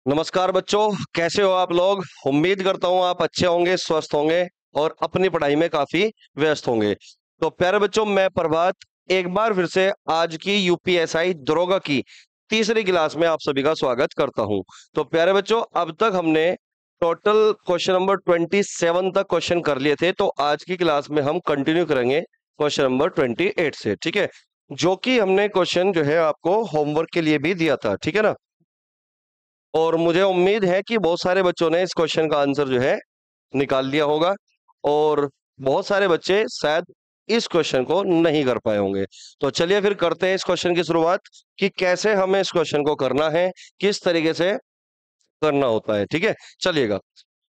नमस्कार बच्चों, कैसे हो आप लोग। उम्मीद करता हूँ आप अच्छे होंगे, स्वस्थ होंगे और अपनी पढ़ाई में काफी व्यस्त होंगे। तो प्यारे बच्चों, मैं प्रभात एक बार फिर से आज की यूपीएसआई दरोगा की तीसरी क्लास में आप सभी का स्वागत करता हूँ। तो प्यारे बच्चों, अब तक हमने टोटल क्वेश्चन नंबर 27 तक क्वेश्चन कर लिए थे। तो आज की क्लास में हम कंटिन्यू करेंगे क्वेश्चन नंबर 28 से, ठीक है, जो कि हमने क्वेश्चन जो है आपको होमवर्क के लिए भी दिया था, ठीक है ना। और मुझे उम्मीद है कि बहुत सारे बच्चों ने इस क्वेश्चन का आंसर जो है निकाल लिया होगा और बहुत सारे बच्चे शायद इस क्वेश्चन को नहीं कर पाए होंगे। तो चलिए फिर करते हैं इस क्वेश्चन की शुरुआत कि कैसे हमें इस क्वेश्चन को करना है, किस तरीके से करना होता है, ठीक है। चलिएगा।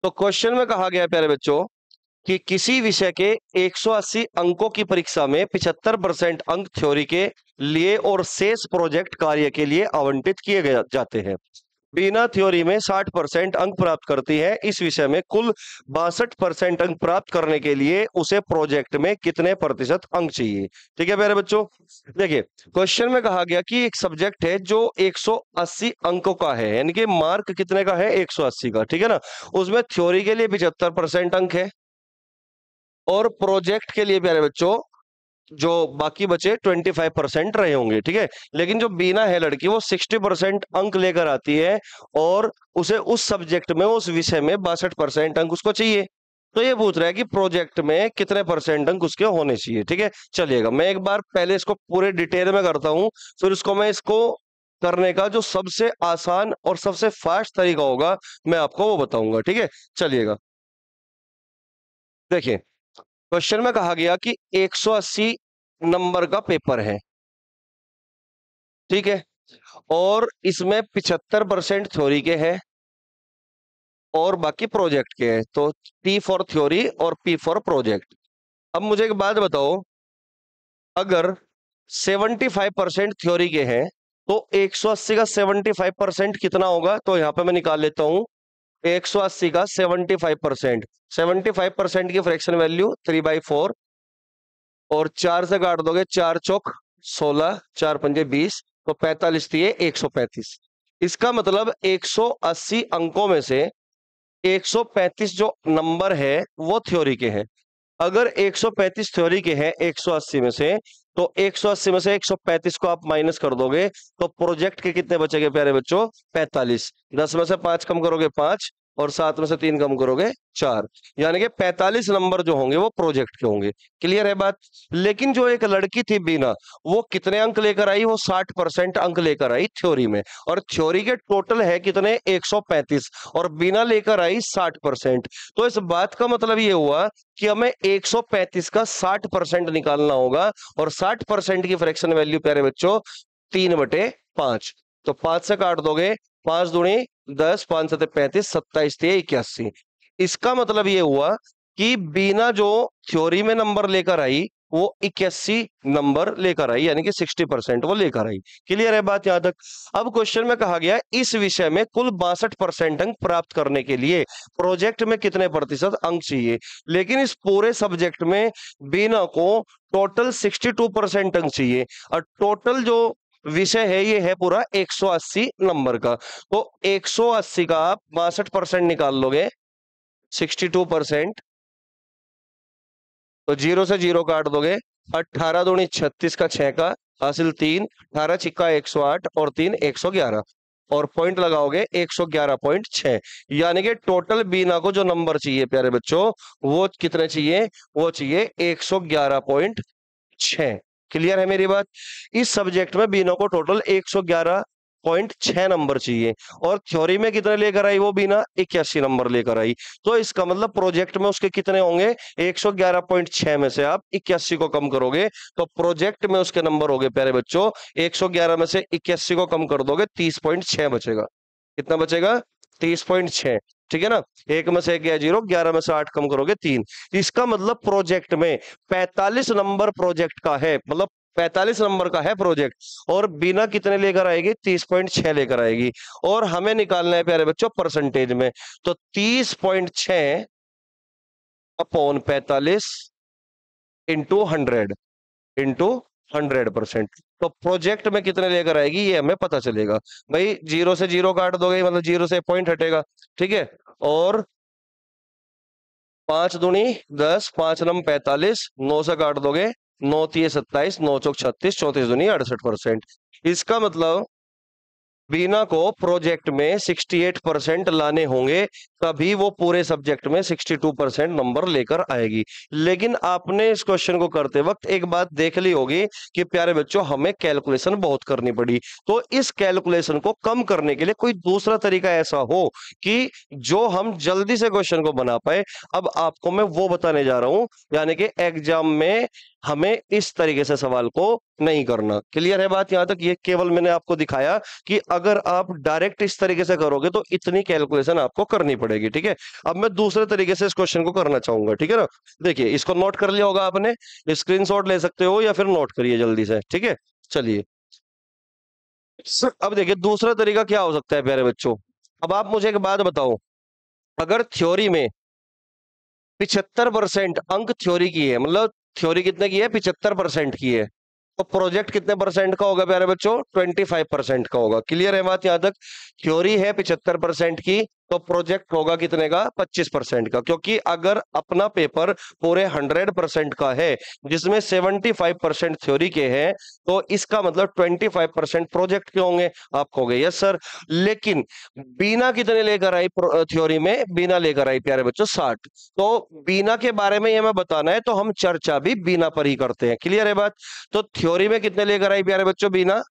तो क्वेश्चन में कहा गया है प्यारे बच्चों कि किसी विषय के 180 अंकों की परीक्षा में 75% अंक थ्योरी के लिए और शेष प्रोजेक्ट कार्य के लिए आवंटित किए गए जाते हैं। बिना थ्योरी में 60% अंक प्राप्त करती है। इस विषय में कुल 62% अंक प्राप्त करने के लिए उसे प्रोजेक्ट में कितने प्रतिशत अंक चाहिए। ठीक है प्यारे बच्चों, देखिए क्वेश्चन में कहा गया कि एक सब्जेक्ट है जो 180 अंकों का है, यानी कि मार्क कितने का है, 180 का, ठीक है ना। उसमें थ्योरी के लिए 75% अंक है और प्रोजेक्ट के लिए प्यारे बच्चों जो बाकी बचे 25% रहे होंगे, ठीक है। लेकिन जो बीना है लड़की, वो 60% अंक लेकर आती है और उसे उस सब्जेक्ट में, उस विषय में 62% अंक उसको चाहिए। तो ये पूछ रहा है कि प्रोजेक्ट में कितने परसेंट अंक उसके होने चाहिए, ठीक है। चलिएगा, मैं एक बार पहले इसको पूरे डिटेल में करता हूं, फिर इसको करने का जो सबसे आसान और सबसे फास्ट तरीका होगा मैं आपको वो बताऊंगा, ठीक है। चलिएगा, देखिए क्वेश्चन में कहा गया कि 180 नंबर का पेपर है, ठीक है, और इसमें 75% थ्योरी के हैं और बाकी प्रोजेक्ट के हैं। तो T फॉर थ्योरी और P फॉर प्रोजेक्ट। अब मुझे एक बात बताओ, अगर 75% थ्योरी के हैं तो 180 का 75% कितना होगा। तो यहां पे मैं निकाल लेता हूं, 180 का 75%, 75% की फ्रैक्शन वैल्यू 3/4 और 4 से काट दोगे, 4 चौक 16, 4 पंजे 20, तो 45 दिए 135। इसका मतलब 180 अंकों में से 135 जो नंबर है वो थ्योरी के हैं। अगर 135 थ्योरी के हैं 180 में से, तो 180 में से 135 को आप माइनस कर दोगे तो प्रोजेक्ट के कितने बचेंगे प्यारे बच्चों, 45। 10 में से 5 कम करोगे 5 और 7 में से 3 कम करोगे 4, यानी कि 45 नंबर जो होंगे वो प्रोजेक्ट के होंगे। क्लियर है बात। लेकिन जो एक लड़की थी बीना, वो कितने अंक लेकर आई, वो 60% अंक लेकर आई थ्योरी में, और थ्योरी के टोटल है कितने, 135, और बीना लेकर आई 60%। तो इस बात का मतलब ये हुआ कि हमें 135 का 60% निकालना होगा, और 60% की फ्रैक्शन वैल्यू प्यारे बच्चों 3/5। तो 5 से काट दोगे, 5 दूनी 10, 5 सते 35, 27 ते 81। इसका मतलब ये हुआ कि बीना जो थ्योरी में नंबर लेकर आई वो 81 नंबर लेकर आई, यानी कि 60% वो लेकर आई। क्लियर है बात यहां तक। अब क्वेश्चन में कहा गया इस विषय में कुल 62% अंक प्राप्त करने के लिए प्रोजेक्ट में कितने प्रतिशत अंक चाहिए। लेकिन इस पूरे सब्जेक्ट में बीना को टोटल 62% अंक चाहिए, और टोटल जो विषय है ये है पूरा 180 नंबर का। तो 180 का आप 62% निकाल लोगे, 62%, तो 0 से 0 काट दोगे, 18 दूनी 36 का 6 का हासिल 3, 18 छिक्का 108 और 3 111, और पॉइंट लगाओगे 111.6, यानी कि टोटल बीना को जो नंबर चाहिए प्यारे बच्चों वो कितने चाहिए, वो चाहिए 111.6। क्लियर है मेरी बात। इस सब्जेक्ट में बीना को टोटल 111.6 नंबर चाहिए, और थ्योरी में कितने लेकर आई वो बीना, 81 नंबर लेकर आई। तो इसका मतलब प्रोजेक्ट में उसके कितने होंगे, 111.6 में से आप 81 को कम करोगे तो प्रोजेक्ट में उसके नंबर हो गए प्यारे बच्चों, 111 में से 81 को कम कर दोगे 30.6 बचेगा। कितना बचेगा, 30.6, ठीक है ना। एक में से एक गया 0, 11 में से 8 कम करोगे 3। इसका मतलब प्रोजेक्ट में 45 नंबर प्रोजेक्ट का है, मतलब 45 नंबर का है प्रोजेक्ट, और बिना कितने लेकर आएगी, 30.6 लेकर आएगी। और हमें निकालना है प्यारे बच्चों परसेंटेज में, तो 30.6 अपॉन 45 इंटू 100, इंटू 100%। तो प्रोजेक्ट में कितने लेकर आएगी ये हमें पता चलेगा। भाई 0 से 0 काट दोगे मतलब 0 से पॉइंट हटेगा, ठीक है। और 5 दूनी 10, 5 नम 45, 9 से काट दोगे 9 तिये 27, 9 चौक 36, 34 दूनी 68%। इसका मतलब बीना को प्रोजेक्ट में 68% लाने होंगे, तभी वो पूरे सब्जेक्ट में 62% नंबर लेकर आएगी। लेकिन आपने इस क्वेश्चन को करते वक्त एक बात देख ली होगी कि प्यारे बच्चों हमें कैलकुलेशन बहुत करनी पड़ी। तो इस कैलकुलेशन को कम करने के लिए कोई दूसरा तरीका ऐसा हो कि जो हम जल्दी से क्वेश्चन को बना पाए, अब आपको मैं वो बताने जा रहा हूं। यानी कि एग्जाम में हमें इस तरीके से सवाल को नहीं करना। क्लियर है बात यहां तक? ये केवल मैंने आपको दिखाया कि अगर आप डायरेक्ट इस तरीके से करोगे तो इतनी कैलकुलेशन आपको करनी पड़ेगी, ठीक है। अब मैं दूसरे तरीके से इस क्वेश्चन को करना चाहूंगा, ठीक है ना। देखिए इसको नोट कर लिया होगा आपने, स्क्रीनशॉट ले सकते हो या फिर नोट करिए जल्दी से, ठीक है। चलिए अब देखिए दूसरा तरीका क्या हो सकता है प्यारे बच्चों। अब आप मुझे एक बात बताओ, अगर थ्योरी में 75% अंक थ्योरी की है, मतलब थ्योरी कितने की है, 75% की है, तो प्रोजेक्ट कितने परसेंट का होगा प्यारे बच्चों? 25% का होगा। क्लियर है बात यहां तक? थ्योरी है 75% की, तो प्रोजेक्ट होगा कितने का? 25% का। क्योंकि अगर अपना पेपर पूरे 100% का है जिसमें 75% थ्योरी के हैं, तो इसका मतलब 25% प्रोजेक्ट के होंगे। आप कहोगे यस सर, लेकिन बीना कितने लेकर आई थ्योरी में? बीना लेकर आई प्यारे बच्चों 60। तो बीना के बारे में ये मैं बताना है तो हम चर्चा भी बीना पर ही करते हैं। क्लियर है बात? तो थ्योरी में कितने लेकर आई प्यारे बच्चों? बीना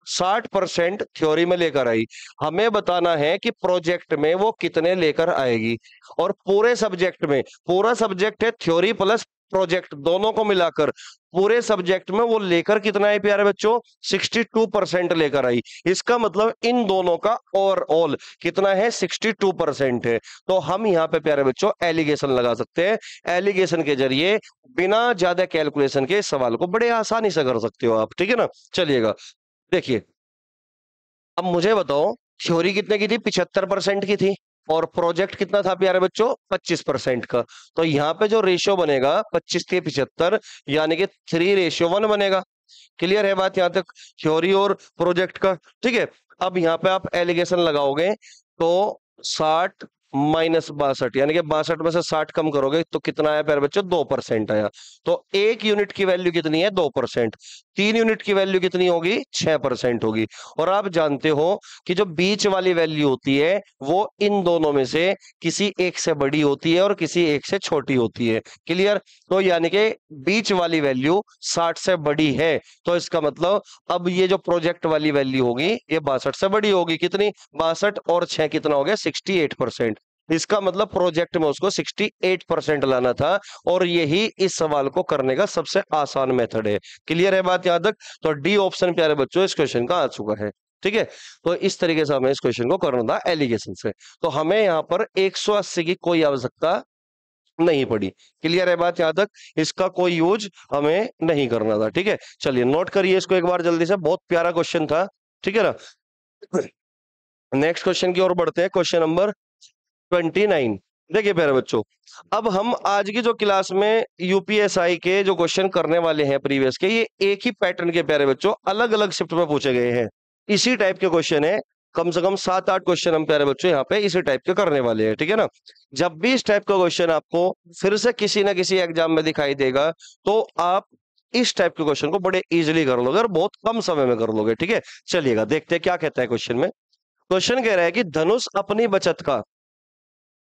60% थ्योरी में लेकर आई। हमें बताना है कि प्रोजेक्ट में वो कितने लेकर आएगी। और पूरे सब्जेक्ट में, पूरा सब्जेक्ट है थ्योरी प्लस प्रोजेक्ट दोनों को मिलाकर, पूरे सब्जेक्ट में वो लेकर कितना है प्यारे बच्चों? 62% लेकर आई। इसका मतलब इन दोनों का ओवरऑल कितना है? 62% है। तो हम यहाँ पे प्यारे बच्चों एलिगेशन लगा सकते हैं। एलिगेशन के जरिए बिना ज्यादा कैलकुलेशन के इस सवाल को बड़े आसानी से कर सकते हो आप, ठीक है ना। चलिएगा देखिए, अब मुझे बताओ थ्योरी कितने की थी? 75% की थी, और प्रोजेक्ट कितना था प्यारे बच्चों? 25% का। तो यहाँ पे जो रेशियो बनेगा 25 से 75, यानी कि 3:1 बनेगा। क्लियर है बात यहाँ तक थ्योरी और प्रोजेक्ट का, ठीक है। अब यहाँ पे आप एलिगेशन लगाओगे तो 60 माइनस 62, यानी कि 62 में से 60 कम करोगे तो कितना आया प्यारे बच्चों? 2% आया। तो 1 यूनिट की वैल्यू कितनी है? 2%। 3 यूनिट की वैल्यू कितनी होगी? 6% होगी। और आप जानते हो कि जो बीच वाली वैल्यू होती है वो इन दोनों में से किसी एक से बड़ी होती है और किसी एक से छोटी होती है। क्लियर? तो यानी कि बीच वाली वैल्यू 60 से बड़ी है, तो इसका मतलब अब ये जो प्रोजेक्ट वाली वैल्यू होगी ये 62 से बड़ी होगी। कितनी? 62 और 6 कितना हो गया? 68%। इसका मतलब प्रोजेक्ट में उसको 68% लाना था, और यही इस सवाल को करने का सबसे आसान मेथड है। क्लियर है बात यहां तक? तो डी ऑप्शन प्यारे बच्चों इस क्वेश्चन का आ चुका है, ठीक है। तो इस तरीके से हमें इस क्वेश्चन को करना था एलिगेशन से। तो हमें यहाँ पर 180 की कोई आवश्यकता नहीं पड़ी। क्लियर है बात यहां तक? इसका कोई यूज हमें नहीं करना था, ठीक है। चलिए नोट करिए इसको एक बार जल्दी से, बहुत प्यारा क्वेश्चन था, ठीक है ना। नेक्स्ट क्वेश्चन की ओर बढ़ते हैं, क्वेश्चन नंबर 29। देखिए प्यारे बच्चों, अब हम आज की जो क्लास में यूपीएसआई के जो क्वेश्चन करने वाले हैं प्रीवियस के, ये एक ही पैटर्न के प्यारे बच्चों अलग अलग शिफ्ट में पूछे गए हैं। इसी टाइप के क्वेश्चन है, कम से कम 7-8 क्वेश्चन हम प्यारे बच्चों यहाँ पे इसी टाइप के करने वाले हैं, ठीक है ना। जब भी इस टाइप का क्वेश्चन आपको फिर से किसी ना किसी एग्जाम में दिखाई देगा, तो आप इस टाइप के क्वेश्चन को बड़े इजीली कर लोगे और बहुत कम समय में कर लोगे, ठीक है। चलिएगा देखते हैं क्या कहता है क्वेश्चन में। क्वेश्चन कह रहा है कि धनुष अपनी बचत का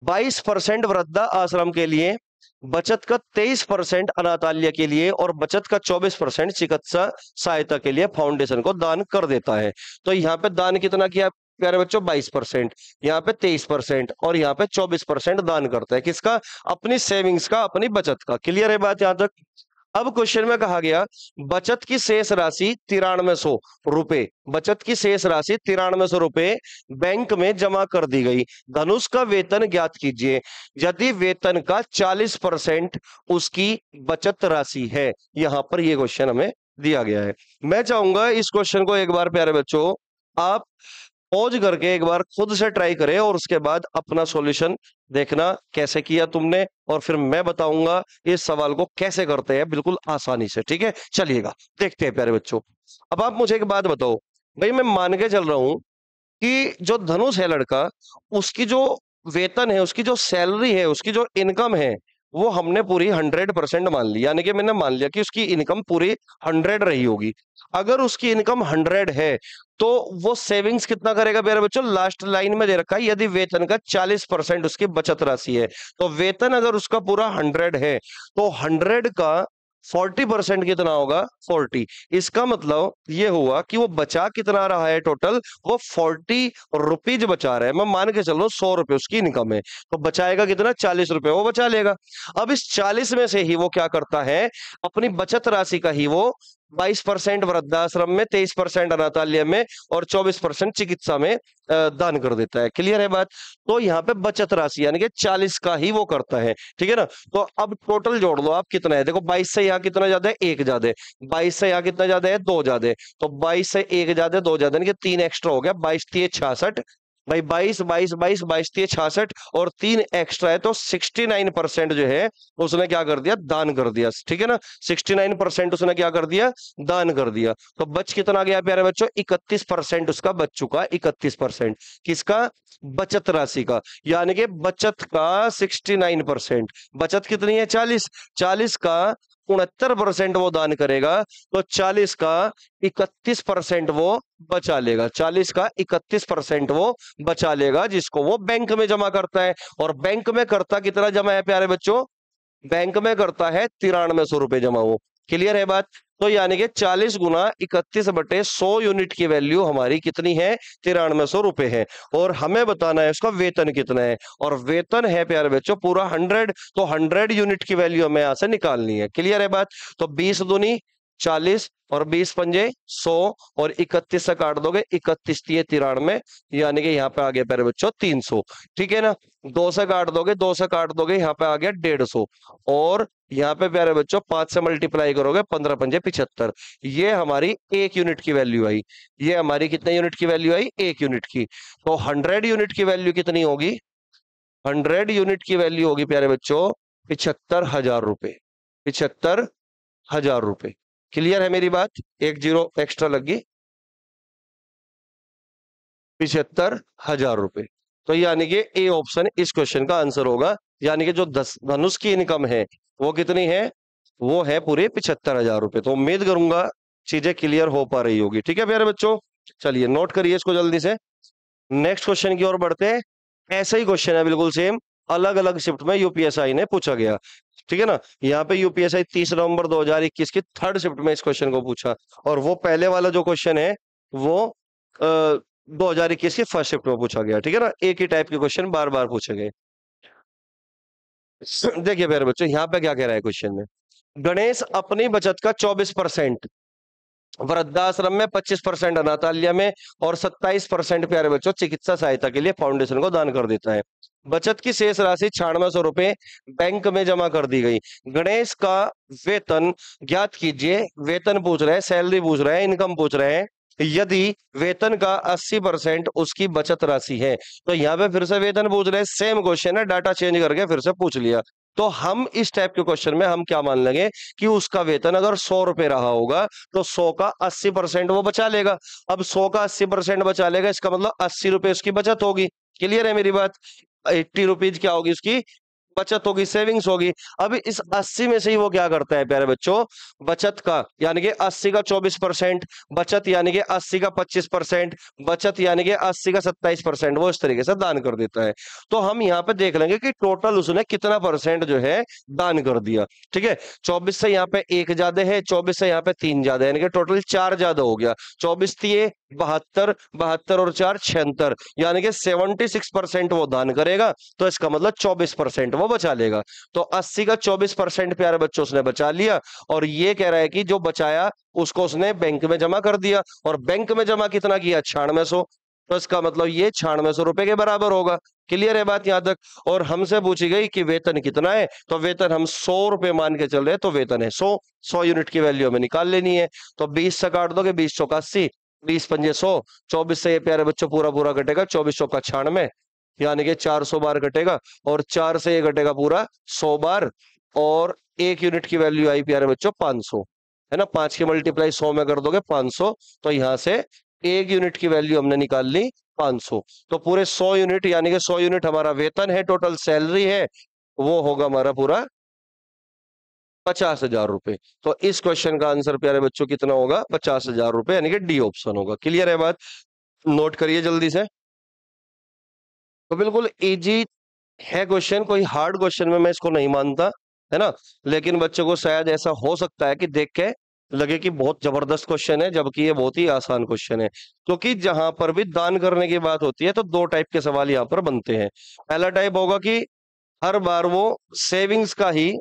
22% वृद्धा आश्रम के लिए, बचत का 23% अनाथालय के लिए और बचत का 24% चिकित्सा सहायता के लिए फाउंडेशन को दान कर देता है। तो यहाँ पे दान कितना किया प्यारे बच्चों? 22%, यहाँ पे 23% और यहाँ पे 24% दान करता है। किसका? अपनी सेविंग्स का, अपनी बचत का। क्लियर है बात यहां तक? अब क्वेश्चन में कहा गया बचत की शेष राशि 9300 रुपए, बचत की शेष राशि 9300 रुपए बैंक में जमा कर दी गई। धनुष का वेतन ज्ञात कीजिए यदि वेतन का 40% उसकी बचत राशि है। यहां पर यह क्वेश्चन हमें दिया गया है। मैं चाहूंगा इस क्वेश्चन को एक बार प्यारे बच्चों आप पॉज करके एक बार खुद से ट्राई करें और उसके बाद अपना सॉल्यूशन देखना कैसे किया तुमने, और फिर मैं बताऊंगा इस सवाल को कैसे करते हैं बिल्कुल आसानी से। ठीक है, चलिएगा देखते हैं प्यारे बच्चों। अब आप मुझे एक बात बताओ भाई, मैं मान के चल रहा हूं कि जो धनुष है लड़का, उसकी जो वेतन है, उसकी जो सैलरी है, उसकी जो इनकम है, वो हमने पूरी 100% मान ली। यानी कि मैंने मान लिया कि उसकी इनकम पूरी 100 रही होगी। अगर उसकी इनकम 100 है तो वो सेविंग्स कितना करेगा मेरे बच्चों? लास्ट लाइन में दे रखा है यदि वेतन का 40% उसकी बचत राशि है। तो वेतन अगर उसका पूरा 100 है तो 100 का 40% कितना होगा? 40। इसका मतलब ये हुआ कि वो बचा कितना रहा है टोटल? वो 40 रुपीज बचा रहा है। मैं मान के चल रहा हूँ 100 रुपए उसकी इनकम है, तो बचाएगा कितना? 40 रुपए वो बचा लेगा। अब इस 40 में से ही वो क्या करता है, अपनी बचत राशि का ही वो 22% वृद्धाश्रम में, 23% अनाथालय में और 24% चिकित्सा में दान कर देता है। क्लियर है बात? तो यहाँ पे बचत राशि यानी कि 40 का ही वो करता है। ठीक है ना? तो अब टोटल जोड़ लो आप कितना है। देखो 22 से यहाँ कितना ज्यादा है? 1 ज्यादा है। 22 से यहाँ कितना ज्यादा है? 2 ज्यादा है। तो 22 से 1 ज्यादा, 2 ज्यादा, यानी कि 3 एक्स्ट्रा हो गया। 22 3 66 भाई, 22 22 22 22 3 66 और 3 एक्स्ट्रा है, तो 69% जो है उसने क्या कर दिया? दान कर दिया। ठीक है ना? 69% उसने क्या कर दिया? दान कर दिया। तो बच कितना गया प्यारे बच्चों? 31% उसका बच चुका। 31% किसका? बचत राशि का। यानी कि बचत का 69%। बचत कितनी है? 40। 40 का 69% वो दान करेगा, तो 40 का 31% वो बचा लेगा। 40 का 31% वो बचा लेगा, जिसको वो बैंक में जमा करता है। और बैंक में करता कितना जमा है प्यारे बच्चों? बैंक में करता है 9300 रुपए जमा वो। क्लियर है बात? तो यानी कि 40 गुना 31/100 यूनिट की वैल्यू हमारी कितनी है? 9300 रुपए है। और हमें बताना है उसका वेतन कितना है, और वेतन है प्यारे बच्चों पूरा 100, तो 100 यूनिट की वैल्यू हमें यहां से निकालनी है। क्लियर है बात? तो 20 दूनी 40 और 20 पंजे 100 और 31 से काट दोगे 31 तिये 93, यानी कि यहाँ पे आ गया प्यारे बच्चों 300। ठीक है ना? 2 से काट दोगे, 2 से काट दोगे, यहाँ पे आ गया 150। और यहाँ पे प्यारे बच्चों 5 से मल्टीप्लाई करोगे 15 पंजे 75। ये हमारी 1 यूनिट की वैल्यू आई। ये हमारी कितने यूनिट की वैल्यू आई? 1 यूनिट की। तो 100 यूनिट की वैल्यू कितनी होगी? 100 यूनिट की वैल्यू होगी प्यारे बच्चों 75,000 रुपए। 75,000 रुपए। क्लियर है मेरी बात? एक जीरो एक्स्ट्रा लगी। 75,000 रुपए। तो यानी कि ए ऑप्शन इस क्वेश्चन का आंसर होगा। यानी कि जो धनुष की इनकम है वो कितनी है? वो है पूरे 75,000 रुपए। तो उम्मीद करूंगा चीजें क्लियर हो पा रही होगी। ठीक है प्यारे बच्चों, चलिए नोट करिए इसको जल्दी से। नेक्स्ट क्वेश्चन की ओर बढ़ते हैं। ऐसा ही क्वेश्चन है बिल्कुल सेम, अलग अलग शिफ्ट में यूपीएसआई ने पूछा गया। ठीक है ना? यहाँ पे यूपीएसआई 30 नवंबर 2021 की 3rd शिफ्ट में इस क्वेश्चन को पूछा, और वो पहले वाला जो क्वेश्चन है वो 2021 की 1st शिफ्ट में पूछा गया। ठीक है ना? एक ही टाइप के क्वेश्चन बार बार पूछे गए। देखिए प्यारे बच्चों, यहाँ पे क्या कह रहा है क्वेश्चन में, गणेश अपनी बचत का 24% वृद्धाश्रम में, 25% अनाथालय में और 27% प्यारे बच्चों चिकित्सा सहायता के लिए फाउंडेशन को दान कर देता है। बचत की शेष राशि 9600 रुपए बैंक में जमा कर दी गई। गणेश का वेतन ज्ञात कीजिए। वेतन पूछ रहे हैं, सैलरी पूछ रहे हैं, इनकम पूछ रहे हैं। यदि वेतन का 80% उसकी बचत राशि है, तो यहाँ पे फिर से वेतन पूछ रहे हैं। सेम क्वेश्चन है, डाटा चेंज करके फिर से पूछ लिया। तो हम इस टाइप के क्वेश्चन में हम क्या मान लेंगे कि उसका वेतन अगर 100 रुपए रहा होगा तो 100 का 80% वो बचा लेगा। अब 100 का 80% बचा लेगा, इसका मतलब 80 रुपए उसकी बचत होगी। क्लियर है मेरी बात? 80 रुपीज क्या होगी उसकी? बचत होगी, सेविंग्स होगी। अब इस 80 में से ही वो क्या करता है प्यारे बच्चों? बचत का यानी कि 80 का 24%, बचत यानी कि 80 का 25%, बचत यानी कि 80 का 27%, वो इस तरीके से दान कर देता है। तो हम यहाँ पे देख लेंगे कि टोटल उसने कितना परसेंट जो है दान कर दिया। ठीक है? 24 से यहाँ पे 1 ज्यादा है, 24 से यहाँ पे 3 ज्यादा है, यानी कि टोटल 4 ज्यादा हो गया। 24 दिए 72, 72 और 4 76, यानी कि 76% वो दान करेगा। तो इसका मतलब 24% वो बचा लेगा। तो 80 का 24% प्यारे बच्चों उसने बचा लिया, और ये कह रहा है कि जो बचाया उसको उसने बैंक में जमा कर दिया। और बैंक में जमा कितना किया? 9600। तो इसका मतलब ये 9600 रुपए के बराबर होगा। क्लियर है बात यहां तक? और हमसे पूछी गई कि वेतन कितना है, तो वेतन हम 100 रुपए मान के चल रहे हैं, तो वेतन है 100। 100 यूनिट की वैल्यू हमें निकाल लेनी है। तो 20 से काट दोगे, 20 चौका 80, 20 पंजे 100, 24 से ये प्यारे बच्चों पूरा पूरा कटेगा, 24 चौका 96, यानी कि 400 बार कटेगा, और 4 से ये कटेगा पूरा 100 बार, और 1 यूनिट की वैल्यू आई प्यारे बच्चों 500, है ना। 5 की मल्टीप्लाई 100 में कर दोगे 500, तो यहां से 1 यूनिट की वैल्यू हमने निकाल ली 500। तो पूरे 100 यूनिट, यानी कि 100 यूनिट हमारा वेतन है, टोटल सैलरी है, वो होगा हमारा पूरा 50,000 रुपए। तो इस क्वेश्चन का आंसर प्यारे बच्चों कितना होगा? 50,000 रुपए, यानी कि डी ऑप्शन होगा। क्लियर है बात? नोट करिए जल्दी से। तो बिल्कुल इजी है क्वेश्चन, कोई हार्ड क्वेश्चन में मैं इसको नहीं मानता, है ना। लेकिन बच्चों को शायद ऐसा हो सकता है कि देख के लगे कि बहुत जबरदस्त क्वेश्चन है, जबकि ये बहुत ही आसान क्वेश्चन है। क्योंकि जहां पर भी दान करने की बात होती है तो दो टाइप के सवाल यहाँ पर बनते हैं। पहला टाइप होगा कि हर बार वो सेविंग्स का ही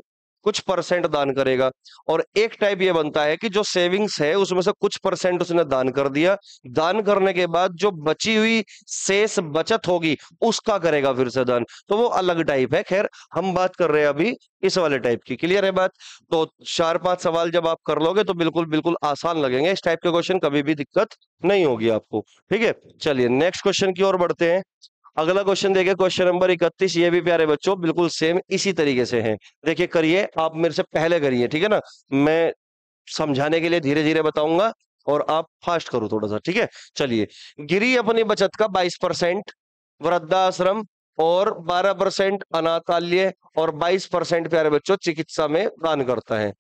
कुछ परसेंट दान करेगा, और एक टाइप ये बनता है कि जो सेविंग्स है उसमें से कुछ परसेंट उसने दान कर दिया, दान करने के बाद जो बची हुई शेष बचत होगी उसका करेगा फिर से दान, तो वो अलग टाइप है। खैर, हम बात कर रहे हैं अभी इस वाले टाइप की। क्लियर है बात? तो 4-5 सवाल जब आप कर लोगे तो बिल्कुल बिल्कुल आसान लगेंगे, इस टाइप के क्वेश्चन कभी भी दिक्कत नहीं होगी आपको। ठीक है, चलिए नेक्स्ट क्वेश्चन की ओर बढ़ते हैं। अगला क्वेश्चन देखिए, क्वेश्चन नंबर 31। ये भी प्यारे बच्चों बिल्कुल सेम इसी तरीके से है। देखिए करिए, आप मेरे से पहले करिए, ठीक है ना। मैं समझाने के लिए धीरे धीरे बताऊंगा और आप फास्ट करो थोड़ा सा, ठीक है। चलिए, गिरी अपनी बचत का 22% वृद्धाश्रम और 12% अनाथालय और 22% प्यारे बच्चों चिकित्सा में दान करता है।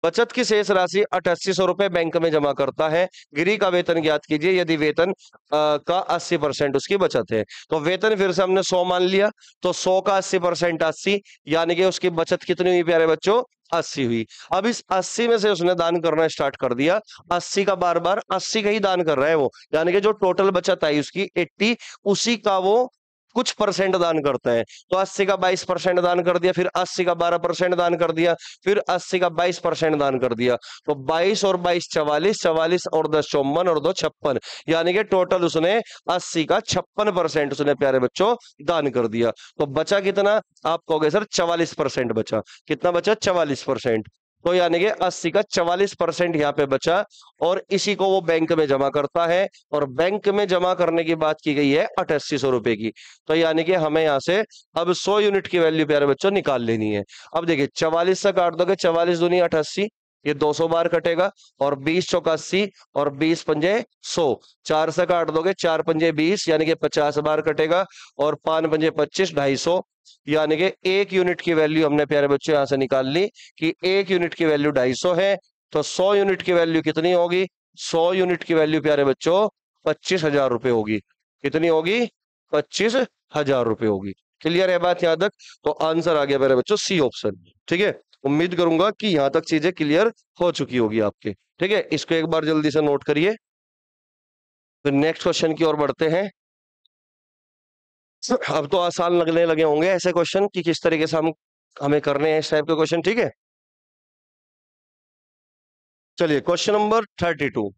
बचत की शेष राशि 8800 रुपए बैंक में जमा करता है। गिरी का वेतन ज्ञात कीजिए यदि वेतन का 80% उसकी बचत है। तो वेतन फिर से हमने 100 मान लिया, तो 100 का 80% 80, यानी कि उसकी बचत कितनी हुई प्यारे बच्चों? 80 हुई। अब इस 80 में से उसने दान करना स्टार्ट कर दिया। 80 का बार बार 80 का ही दान कर रहा है वो, यानी कि जो टोटल बचत आई उसकी 80, उसी का वो कुछ परसेंट दान करता है। तो 80 का 22% दान कर दिया, फिर 80 का 12% दान कर दिया, फिर 80 का 22% दान कर दिया। तो 22 और 22 44, 44 और 10 54 और 2 56, यानी कि टोटल उसने 80 का 56% उसने प्यारे बच्चों दान कर दिया। तो बचा कितना? आप कहोगे सर 44% बचा। कितना बचा? 44%। तो यानी कि 80 का 44% यहाँ पे बचा, और इसी को वो बैंक में जमा करता है, और बैंक में जमा करने की बात की गई है 8800 रुपए की। तो यानी कि हमें यहाँ से अब 100 यूनिट की वैल्यू प्यारे बच्चों निकाल लेनी है। अब देखिए 44 से काट दोगे, 44 दूनी 88, ये 200 बार कटेगा, और 20 चौका 80, और 20 पंजे 100, 4 से काट दोगे, 4 पंजे 20, यानी कि 50 बार कटेगा, और 5 पंजे 25, 250, यानी कि 1 यूनिट की वैल्यू हमने प्यारे बच्चों यहां से निकाल ली कि 1 यूनिट की वैल्यू 250 है। तो 100 यूनिट की वैल्यू कितनी होगी? 100 यूनिट की वैल्यू प्यारे बच्चों 25,000 रुपए होगी। कितनी होगी? 25,000 रुपए होगी। क्लियर है बात यहां तक? तो आंसर आ गया मेरे बच्चों सी ऑप्शन। ठीक है, उम्मीद करूंगा कि यहां तक चीजें क्लियर हो चुकी होगी आपके। ठीक है, इसको एक बार जल्दी से नोट करिए, फिर नेक्स्ट क्वेश्चन की ओर बढ़ते हैं। अब तो आसान लगने लगे होंगे ऐसे क्वेश्चन कि किस तरीके से हम हमें करने हैं इस टाइप के क्वेश्चन। ठीक है, चलिए क्वेश्चन नंबर 32।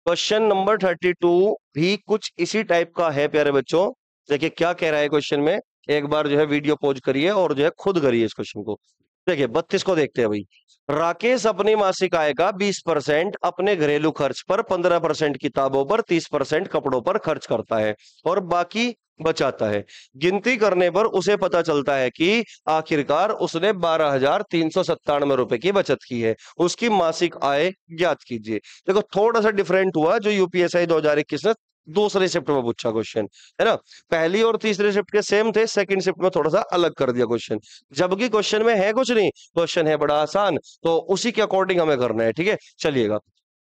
क्वेश्चन नंबर 32 भी कुछ इसी टाइप का है प्यारे बच्चों। देखिए क्या कह रहा है क्वेश्चन में, एक बार जो है वीडियो पॉज करिए और जो है खुद करिए इस क्वेश्चन को। देखिए 32 को देखते हैं भाई। राकेश अपनी मासिक आय का 20% अपने घरेलू खर्च पर, 15% किताबों पर, 30% कपड़ों पर खर्च करता है और बाकी बचाता है। गिनती करने पर उसे पता चलता है कि आखिरकार उसने 12,397 रुपए की बचत की है। उसकी मासिक आय ज्ञात कीजिए। देखो थोड़ा सा डिफरेंट हुआ जो यूपीएसआई 2021 ने दूसरे शिफ्ट में पूछा क्वेश्चन, है ना। पहली और तीसरे शिफ्ट के सेम थे, सेकंड शिफ्ट में थोड़ा सा अलग कर दिया क्वेश्चन, जबकि क्वेश्चन में है कुछ नहीं, क्वेश्चन है बड़ा आसान, तो उसी के अकॉर्डिंग हमें करना है। ठीक है, चलिएगा।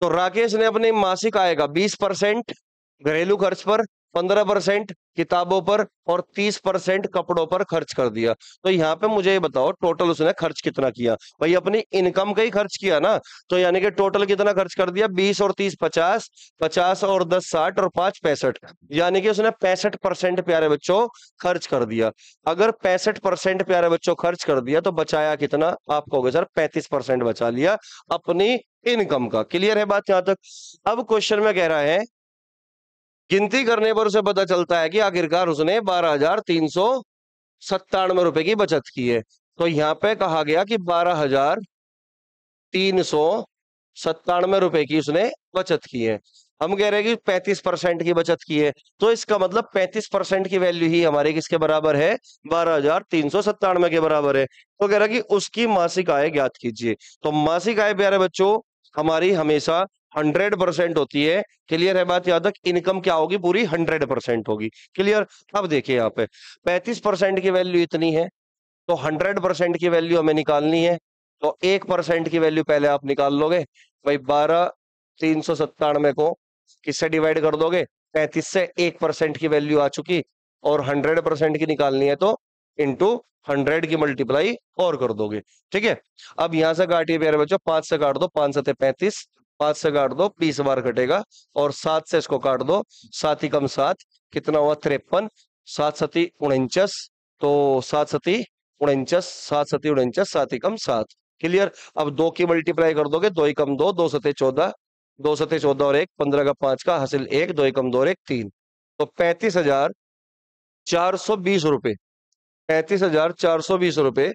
तो राकेश ने अपनी मासिक आय का 20% घरेलू खर्च पर, 15% किताबों पर और 30% कपड़ों पर खर्च कर दिया। तो यहाँ पे मुझे ये बताओ टोटल उसने खर्च कितना किया? भाई अपनी इनकम का ही खर्च किया ना, तो यानी कि टोटल कितना खर्च कर दिया? 20 और 30 50, 50 और 10 60 और 5 65, यानी कि उसने 65% प्यारे बच्चों खर्च कर दिया। अगर 65% प्यारे बच्चों खर्च कर दिया तो बचाया कितना? आप कहोगे सर 35% बचा लिया अपनी इनकम का। क्लियर है बात यहां तक? अब क्वेश्चन में कह रहा है गिनती करने पर उसे पता चलता है कि आखिरकार उसने 12,397 रुपए की बचत की है। तो यहां पे कहा गया कि 12,397 रुपए की उसने बचत की है। हम कह रहे हैं कि 35% की बचत की है, तो इसका मतलब 35% की वैल्यू ही हमारे किसके बराबर है? 12,397 के बराबर है। तो कह रहा है कि उसकी मासिक आय ज्ञात कीजिए। तो मासिक आय प्यारे बच्चों हमारी हमेशा 100% होती है। क्लियर है बात? याद रख, इनकम क्या होगी? पूरी 100% होगी। क्लियर? अब देखिए यहाँ पे 35% की वैल्यू इतनी है, तो 100% की वैल्यू हमें निकालनी है। तो 1% की वैल्यू पहले आप निकाल लोगे भाई। 12,397 को किससे डिवाइड कर दोगे? 35 से। 1% की वैल्यू आ चुकी, और 100% की निकालनी है तो इंटू 100 की मल्टीप्लाई और कर दोगे। ठीक है, अब यहां से काटिए प्यारे बच्चों, 5 से काट दो, 5 सते 35, 5 से काट दो 20 बार कटेगा, और 7 से इसको काट दो, 7 ही कम 7 कितना हुआ? 53, 7 सती 49, तो 7 सती 49, 7 सती 49, 7 ही कम 7। क्लियर? अब 2 की मल्टीप्लाई कर दोगे, 2 ही कम 2, 2 सते 14, 2 सते 14 और 1 15 का 5 का हासिल 1, 2 ही कम 2 और 1 3। तो 35,420 रुपए, 35,420 रुपए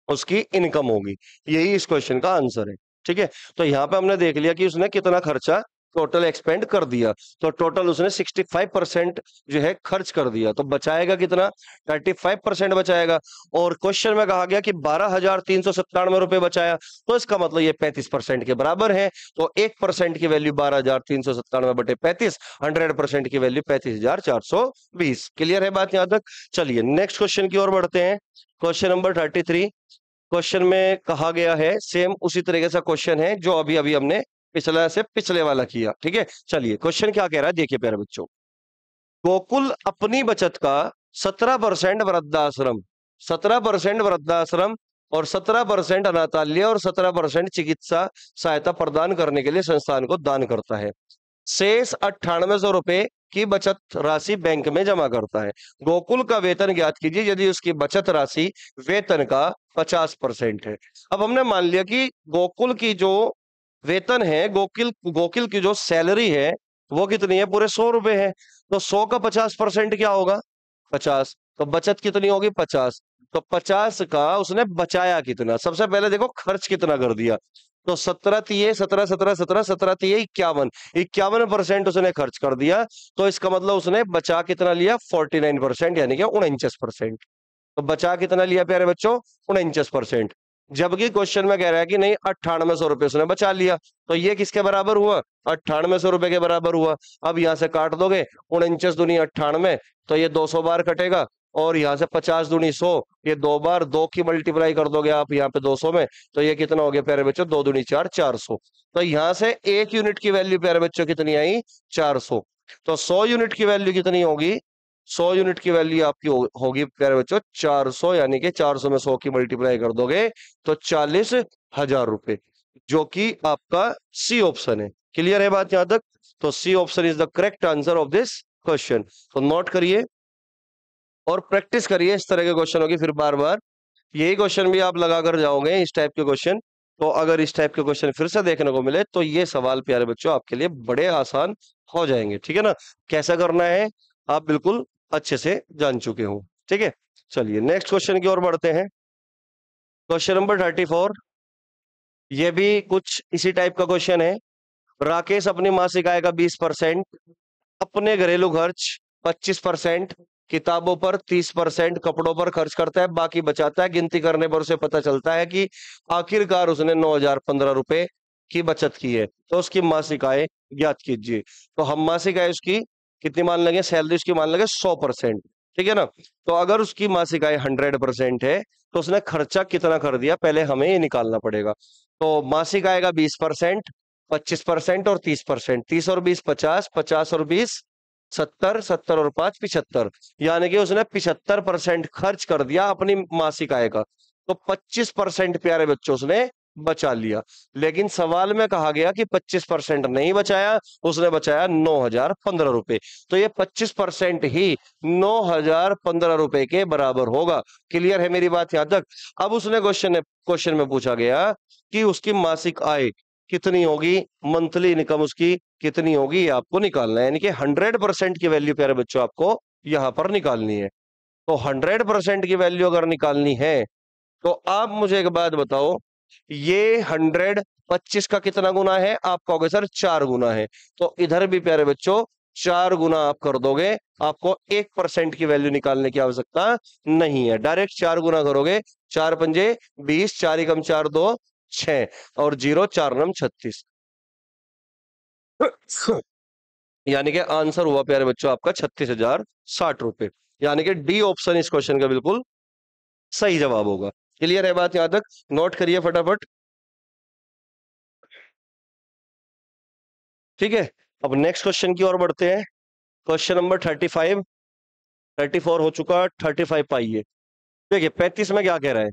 उसकी इनकम होगी। यही इस क्वेश्चन का आंसर है। ठीक है, तो यहां पे हमने देख लिया कि उसने कितना खर्चा टोटल एक्सपेंड कर दिया। तो टोटल उसने 65% जो है खर्च कर दिया, तो बचाएगा कितना? 35% बचाएगा। और क्वेश्चन में कहा गया कि 12,397 रुपए बचाया, तो इसका मतलब ये 35% के बराबर है। तो 1% की वैल्यू 12,397 बटे 35, 100% की वैल्यू 35,420। क्लियर है बात यहां तक? चलिए नेक्स्ट क्वेश्चन की ओर बढ़ते हैं। Question number 33। क्वेश्चन में कहा गया है, सेम उसी तरीके से क्वेश्चन है जो अभी अभी हमने पिछला से पिछले वाला किया। ठीक है, चलिए क्वेश्चन क्या कह रहा है देखिए प्यारे बच्चों। गोकुल अपनी बचत का 17% वृद्धाश्रम, 17% वृद्धाश्रम और 17% अनाथालय और 17% चिकित्सा सहायता प्रदान करने के लिए संस्थान को दान करता है। शेष 9800 रुपए की बचत राशि बैंक में जमा करता है। गोकुल का वेतन ज्ञात कीजिए यदि उसकी बचत राशि वेतन का 50% है। अब हमने मान लिया कि गोकुल की जो वेतन है, गोकुल गोकुल की जो सैलरी है वो कितनी है? पूरे 100 रुपए है। तो 100 का 50% क्या होगा? 50। तो बचत कितनी होगी? 50। तो 50 का उसने बचाया कितना? सबसे पहले देखो खर्च कितना कर दिया। तो 17 तिये 17 17 17 17 तिये 51, 51% उसने खर्च कर दिया। तो इसका मतलब उसने बचा कितना लिया? 49%, यानी कि 49%। तो बचा कितना लिया प्यारे बच्चों? 49%। जबकि क्वेश्चन में कह रहा है कि नहीं 9800 रुपए उसने बचा लिया, तो ये किसके बराबर हुआ? 9800 रुपए के बराबर हुआ। अब यहां से काट दोगे, 49 दूनी 98, तो ये 200 बार कटेगा, और यहां से 50 दूनी 100, ये 2 बार 2 की मल्टीप्लाई कर दोगे आप यहाँ पे 200 में, तो ये कितना हो गया प्यारे बच्चों? 2 दूनी 4, 400। तो यहां से 1 यूनिट की वैल्यू प्यारे बच्चों कितनी आई? 400। तो 100 यूनिट की वैल्यू कितनी होगी? 100 यूनिट की वैल्यू आपकी होगी प्यारे बच्चों 400, यानी कि 400 में 100 की मल्टीप्लाई कर दोगे तो 40,000 रुपए, जो कि आपका सी ऑप्शन है। क्लियर है बात यहां तक? तो C option is the correct answer of this question. तो नोट करिए और प्रैक्टिस करिए इस तरह के क्वेश्चन होगी, फिर बार बार यही क्वेश्चन भी आप लगा कर जाओगे इस टाइप के क्वेश्चन। तो अगर इस टाइप के क्वेश्चन फिर से देखने को मिले तो ये सवाल प्यारे बच्चों आपके लिए बड़े आसान हो जाएंगे। ठीक है ना? कैसा करना है आप बिल्कुल अच्छे से जान चुके हो। ठीक है, चलिए नेक्स्ट क्वेश्चन की ओर बढ़ते हैं। क्वेश्चन नंबर 34, ये भी कुछ इसी टाइप का क्वेश्चन है। राकेश अपनी मासिक आय का 20%, अपने घरेलू खर्च 25%, किताबों पर 30%, कपड़ों पर खर्च करता है, बाकी बचाता है। गिनती करने पर उसे पता चलता है कि आखिरकार उसने 9,015 रुपए की बचत की है। तो उसकी मासिक आय ज्ञात कीजिए। तो हम मासिक आय उसकी कितनी मान लेंगे? सैलरी उसकी मान लेंगे 100%। ठीक है ना? तो अगर उसकी मासिक आय 100% है तो उसने खर्चा कितना कर दिया, पहले हमें ये निकालना पड़ेगा। तो मासिक आय का 20%, 25% और 30%, 30 और 20 50, 50 और 20 70, 70 और 5 75, यानी कि उसने 75% खर्च कर दिया अपनी मासिक आय का। तो 25% प्यारे बच्चों उसने बचा लिया। लेकिन सवाल में कहा गया कि 25% नहीं बचाया, उसने बचाया 9,015 रुपए। तो ये 25% ही 9,015 रुपए के बराबर होगा। क्लियर है मेरी बात यहां तक? अब उसने क्वेश्चन में पूछा गया कि उसकी मासिक आय कितनी होगी, मंथली इनकम उसकी कितनी होगी, ये आपको निकालना है। यानी कि 100% की वैल्यू प्यारे बच्चों आपको यहां पर निकालनी है। तो 100% की वैल्यू अगर निकालनी है तो आप मुझे एक बात बताओ, ये 100 25 का कितना गुना है? आप कहोगे सर 4 गुना है। तो इधर भी प्यारे बच्चों 4 गुना आप कर दोगे, आपको 1% की वैल्यू निकालने की आवश्यकता नहीं है, डायरेक्ट 4 गुना करोगे। 4 पंजे 20, 4 एकम 4 2 6 और 0 4 नम 36। यानी कि आंसर हुआ प्यारे बच्चों आपका 36,060 रुपए। यानी कि डी ऑप्शन इस क्वेश्चन का बिल्कुल सही जवाब होगा। क्लियर है बात? यहां तक नोट करिए फटाफट। ठीक है, अब नेक्स्ट क्वेश्चन की ओर बढ़ते हैं। क्वेश्चन नंबर 35, 34 हो चुका, 35 पाइए। देखिए 35 में क्या कह रहा है?